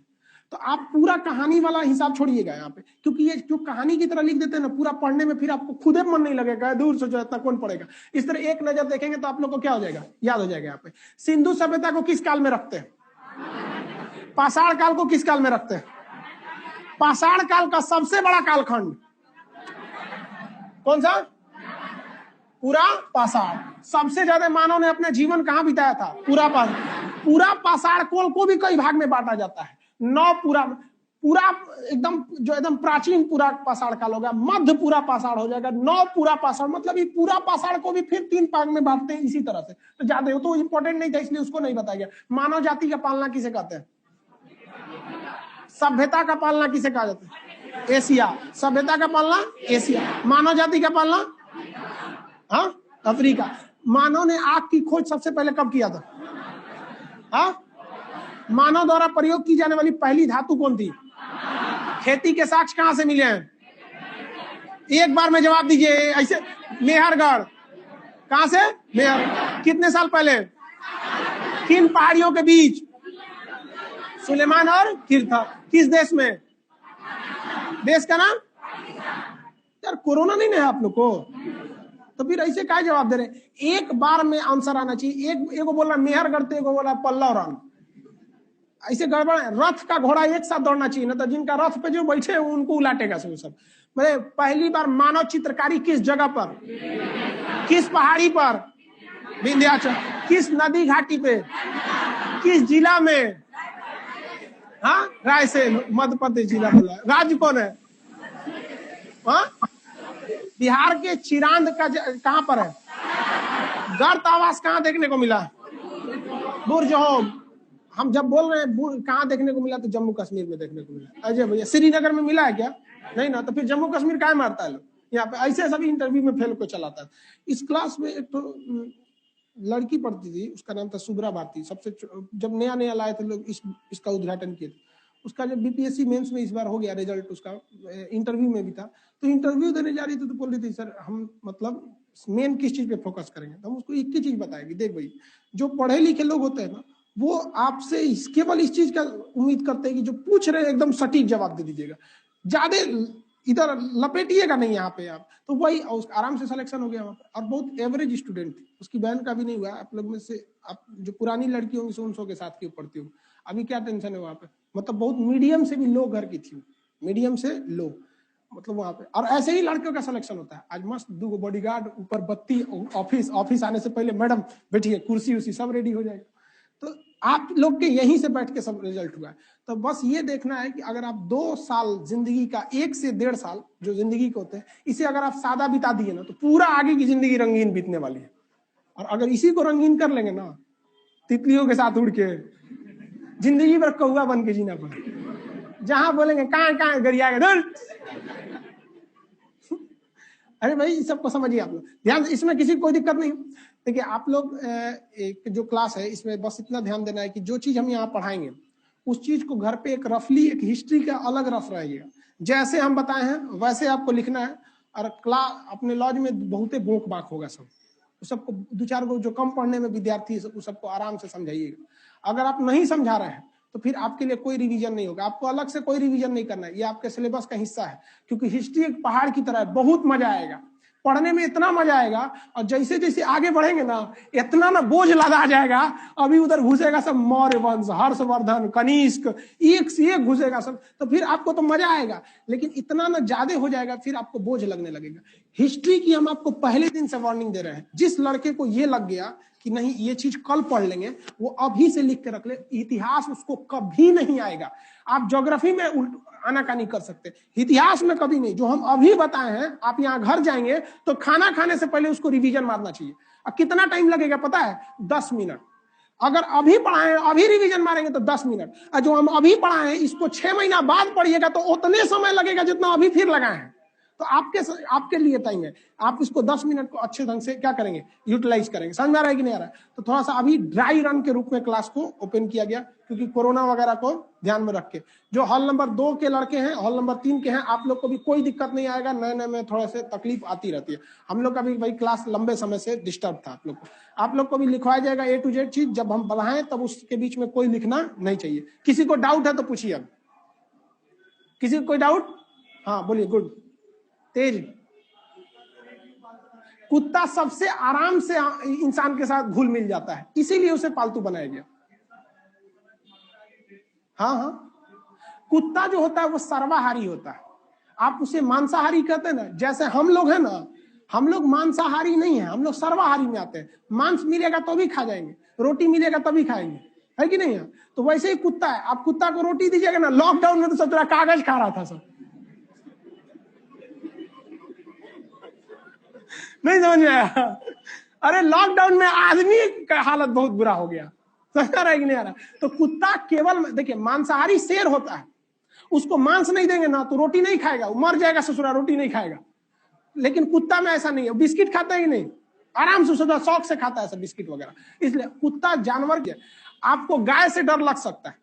A: तो आप पूरा कहानी वाला हिसाब छोड़िएगा यहाँ पे, क्योंकि ये जो कहानी की तरह लिख देते हैं ना, पूरा पढ़ने में फिर आपको खुदे मन नहीं लगेगा, दूर से जो इतना कौन पढ़ेगा। इस तरह एक नजर देखेंगे तो आप लोग को क्या हो जाएगा, याद हो जाएगा। यहाँ पे सिंधु सभ्यता को किस काल में रखते हैं, पाषाण काल को किस काल में रखते हैं। पाषाण काल का सबसे बड़ा कालखंड कौन सा, पूरा पाषाण। सबसे ज्यादा मानव ने अपना जीवन कहां बिताया था, पूरा पाषाण काल को भी कई भाग में बांटा जाता है। 9 पूरा एकदम जो एकदम प्राचीन पूरा पाषाण काल होगा, मध्य पूरा पाषाण हो जाएगा, 9 पूरा पाषाण, मतलब ये पूरा पाषाण को भी फिर 3 भाग में बांटते हैं इसी तरह से। तो ज्यादा तो इंपॉर्टेंट नहीं था इसलिए उसको नहीं बताया गया। मानव जाति का पालना किसे कहते हैं, सभ्यता का पालना किसे कहा जाता है, एशिया। सभ्यता का पालना एशिया, मानव जाति का पालना हाँ अफ्रीका। मानव ने आग की खोज सबसे पहले कब किया था, हाँ मानव द्वारा प्रयोग की जाने वाली पहली धातु कौन थी, खेती के साक्ष्य कहां से मिले हैं, एक बार में जवाब दीजिए ऐसे। मेहरगढ़, कहां से, मेहर। कितने साल पहले, किन पहाड़ियों के बीच, सुलेमान और किरथा। किस देश में, देश का नाम, यार कोरोना नहीं है आप लोग को, तो फिर ऐसे क्या जवाब दे रहे। एक बार में आंसर आना चाहिए। एक बोल रहा मेहरगढ़, तो एक बोल रहा पल्लव रंग, ऐसे गड़बड़। रथ का घोड़ा एक साथ दौड़ना चाहिए ना, तो जिनका रथ पे जो बैठे हैं उनको उलाटेगा सब। मतलब पहली बार मानव चित्रकारी किस जगह पर, किस पहाड़ी पर, विंध्याचल। किस नदी घाटी पे, किस जिला में, हाँ रायसेन, मध्य प्रदेश जिला बोला। राज्य कौन है, हाँ बिहार के चिरांद का कहां पर है, गर्त आवास कहां देखने को मिला, बुर्ज होम। हम जब बोल रहे हैं कहां देखने को मिला, तो जम्मू कश्मीर में देखने को मिला। अजय भैया श्रीनगर में मिला है क्या, नहीं ना, तो फिर जम्मू कश्मीर क्या मारता है लोग यहाँ पे। ऐसे सभी इंटरव्यू में फेल को चलाता है। इस क्लास में एक तो लड़की पढ़ती थी, उसका नाम था सुब्रा भारती। सबसे जब नया नया लाए थे लोग इसका उद्घाटन किए थे। उसका जब बीपीएससी मेंस में इस बार हो गया रिजल्ट, उसका इंटरव्यू में भी था। तो इंटरव्यू देने जा रही थी तो बोल रही थी सर हम मतलब मेन किस चीज पे फोकस करेंगे। तो हम उसको एक ही चीज बताएगी, देख भाई जो पढ़े लिखे लोग होते हैं ना, वो आपसे केवल इस चीज का उम्मीद करते हैं कि जो पूछ रहे हैं एकदम सटीक जवाब दे दीजिएगा, ज्यादा इधर लपेटिएगा नहीं यहाँ पे आप। तो वही आराम से सिलेक्शन हो गया वहाँ पे। और बहुत एवरेज स्टूडेंट थी, उसकी बहन का भी नहीं हुआ। आप लोग में से आप जो पुरानी लड़की होंगी सो उनसो के साथ क्यों पढ़ती हो, अभी क्या टेंशन है वहाँ पे। मतलब बहुत मीडियम से भी लो घर की थी, मीडियम से लो मतलब वहाँ पे। और ऐसे ही लड़कियों का सिलेक्शन होता है। आज मस्त 2 बॉडीगार्ड, ऊपर बत्ती, ऑफिस आने से पहले मैडम बैठिए, कुर्सी उर्सी सब रेडी हो जाएगा। तो आप लोग के यहीं से बैठ के सब रिजल्ट हुआ है। तो बस ये देखना है कि अगर आप 2 साल जिंदगी का, 1 से 1.5 साल जो जिंदगी के होते हैं, इसे अगर आप सादा बिता दिए ना, तो पूरा आगे की जिंदगी रंगीन बीतने वाली है। और अगर इसी को रंगीन कर लेंगे ना, तितलियों के साथ उड़ के जिंदगी भर कौवा बन के जीना पड़े। जहां बोलेंगे कहां गरियाएगा, अरे भाई इस सबको समझिए आप लोग ध्यान। इसमें किसी को कोई दिक्कत नहीं। देखिए आप लोग एक जो क्लास है इसमें बस इतना ध्यान देना है कि जो चीज हम यहाँ पढ़ाएंगे उस चीज को घर पे एक रफली एक हिस्ट्री का अलग रफ रहेगा, जैसे हम बताए हैं वैसे आपको लिखना है। और क्लास अपने लॉज में बहुते बोक बाक होगा सब, सबको 2-4 गो जो कम पढ़ने में विद्यार्थी सबको आराम से समझाइएगा। अगर आप नहीं समझा रहे हैं तो फिर आपके लिए कोई रिवीजन नहीं होगा, आपको अलग से कोई रिवीजन नहीं करना है, ये आपके सिलेबस का हिस्सा है। क्योंकि हिस्ट्री एक पहाड़ की तरह है, बहुत मजा आएगा। पढ़ने में इतना मजा आएगा, और जैसे जैसे आगे बढ़ेंगे ना इतना ना बोझ लदा जाएगा। अभी उधर घुसेगा सब मौर्य वंश, हर्षवर्धन, कनिष्क, एक से एक घुसेगा सब, तो फिर आपको तो मजा आएगा, लेकिन इतना ना ज्यादा हो जाएगा फिर आपको बोझ लगने लगेगा। हिस्ट्री की हम आपको पहले दिन से वार्निंग दे रहे हैं। जिस लड़के को ये लग गया कि नहीं ये चीज कल पढ़ लेंगे, वो अभी से लिख के रख ले, इतिहास उसको कभी नहीं आएगा। आप ज्योग्राफी में आनाकानी कर सकते, इतिहास में कभी नहीं। जो हम अभी बताए हैं, आप यहाँ घर जाएंगे तो खाना खाने से पहले उसको रिवीजन मारना चाहिए। अब कितना टाइम लगेगा पता है? 10 मिनट। अगर अभी पढ़ाए अभी रिवीजन मारेंगे तो 10 मिनट, और जो हम अभी पढ़ाए इसको 6 महीना बाद पढ़िएगा तो उतने समय लगेगा जितना अभी फिर लगाए हैं। तो आपके लिए टाइम है, आप इसको 10 मिनट को अच्छे ढंग से क्या करेंगे, यूटिलाइज करेंगे। समझ में आ रहा है कि नहीं आ रहा है? तो थोड़ा सा अभी ड्राई रन के रूप में क्लास को ओपन किया गया, क्योंकि कोरोना वगैरह को ध्यान में रख के। जो हॉल नंबर 2 के लड़के हैं, हॉल नंबर 3 के हैं, आप लोग को भी कोई दिक्कत नहीं आएगा। नए नए में थोड़ा से तकलीफ आती रहती है, हम लोग का भी भाई क्लास लंबे समय से डिस्टर्ब था। आप लोग को भी लिखवाया जाएगा A to Z चीज। जब हम बढ़ाएं तब उसके बीच में कोई लिखना नहीं चाहिए। किसी को डाउट है तो पूछिए। अब किसी को कोई डाउट? हाँ बोलिए। गुड। तेज। कुत्ता सबसे आराम से इंसान के साथ घुल मिल जाता है, इसीलिए उसे पालतू बनाया गया। हाँ हाँ, कुत्ता जो होता है वो सर्वाहारी होता है। आप उसे मांसाहारी कहते हैं ना, जैसे हम लोग हैं ना, हम लोग मांसाहारी नहीं है, हम लोग सर्वाहारी में आते हैं। मांस मिलेगा तो भी खा जाएंगे, रोटी मिलेगा तभी खाएंगे, है कि नहीं है? तो वैसे ही कुत्ता है। आप कुत्ता को रोटी दीजिएगा ना, लॉकडाउन में तो सब तरह कागज खा रहा था सब, नहीं समझ में आया? अरे लॉकडाउन में आदमी का हालत बहुत बुरा हो गया, समझ आ रहा है कि नहीं आ रहा? तो कुत्ता केवल देखिए, मांसाहारी शेर होता है, उसको मांस नहीं देंगे ना तो रोटी नहीं खाएगा, वो मर जाएगा ससुरा, रोटी नहीं खाएगा। लेकिन कुत्ता में ऐसा नहीं है, बिस्किट खाता है कि नहीं, आराम से सदा शौक से खाता है सब बिस्किट वगैरह। इसलिए कुत्ता जानवर के, आपको गाय से डर लग सकता है,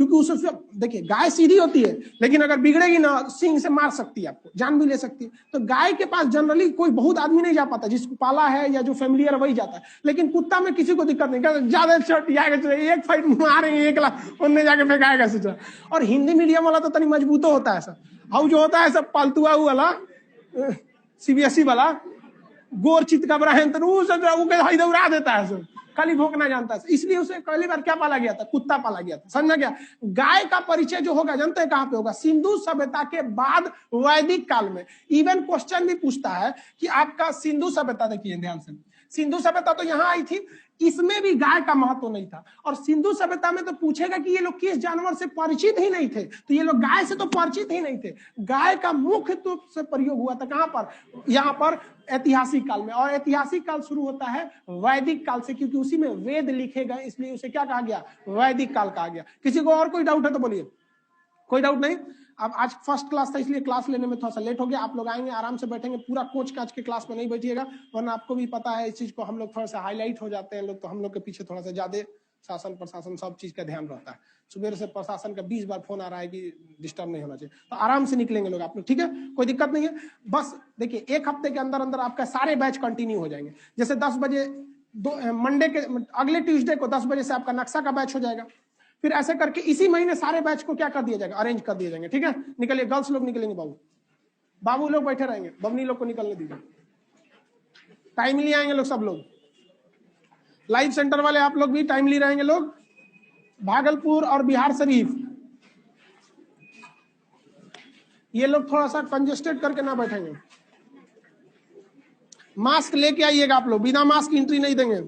A: क्योंकि उससे देखिए गाय सीधी होती है, लेकिन अगर बिगड़ेगी ना सींग से मार सकती है, आपको जान भी ले सकती है। तो गाय के पास जनरली कोई बहुत आदमी नहीं जा पाता, जिसको पाला है या जो फैमिलियर वही जाता है। लेकिन कुत्ता में किसी को दिक्कत नहीं, ज्यादा चोट एक फाइट मारेंगे 1 लाख उनने जाके फेंकाएगा सोचा। और हिंदी मीडियम वाला तो तनी मजबूत होता है सब, और जो होता है सब पालतुआ वाला CBSE वाला गोर चित का बराहन तो उड़ा देता है सब, खाली भोंकना जानता है। इसलिए उसे पहली बार क्या पाला गया था? कुत्ता पाला गया था। समझना क्या? गाय का परिचय जो होगा जानते हैं कहां पे होगा? सिंधु सभ्यता के बाद वैदिक काल में। इवन क्वेश्चन भी पूछता है कि आपका सिंधु सभ्यता, देखिए ध्यान से, सिंधु सभ्यता तो यहां आई थी, इसमें भी गाय का महत्व नहीं था। और सिंधु सभ्यता में तो पूछेगा कि ये लोग किस जानवर से परिचित ही नहीं थे, तो ये लोग गाय से तो परिचित ही नहीं थे। गाय का मुख्य रूप से प्रयोग हुआ था कहां पर? यहां पर ऐतिहासिक काल में। और ऐतिहासिक काल शुरू होता है वैदिक काल से, क्योंकि उसी में वेद लिखे गए, इसलिए उसे क्या कहा गया? वैदिक काल कहा गया। किसी को और कोई डाउट है तो बोलिए। कोई डाउट नहीं? अब आज फर्स्ट क्लास था इसलिए क्लास लेने में थोड़ा सा लेट हो गया। आप लोग आएंगे आराम से बैठेंगे, पूरा कोच काच के क्लास में नहीं बैठिएगा, वरना आपको भी पता है इस चीज को हम लोग थोड़ा सा हाईलाइट हो जाते हैं लोग, तो हम लोग के पीछे थोड़ा सा ज्यादा शासन प्रशासन सब चीज का ध्यान रहता है। सुबह से प्रशासन का 20 बार फोन आ रहा है कि डिस्टर्ब नहीं होना चाहिए, तो आराम से निकलेंगे लोग आप लोग, ठीक है? कोई दिक्कत नहीं है। बस देखिए 1 हफ्ते के अंदर अंदर आपका सारे बैच कंटिन्यू हो जाएंगे। जैसे 10 बजे मंडे के अगले ट्यूसडे को 10 बजे से आपका नक्शा का बैच हो जाएगा। फिर ऐसे करके इसी महीने सारे बैच को क्या कर दिया जाएगा? अरेंज कर दिया जाएंगे, ठीक है? निकलिए, गर्ल्स लोग निकलेंगे, बाबू लोग बैठे रहेंगे, बबनी लोग को निकलने दीजिए, टाइमली आएंगे लोग, सब लोग लाइव सेंटर वाले आप लोग भी टाइमली रहेंगे लोग। भागलपुर और बिहार शरीफ ये लोग थोड़ा सा कंजेस्टेड करके ना बैठेंगे। मास्क लेके आइएगा आप लोग, बिना मास्क एंट्री नहीं देंगे।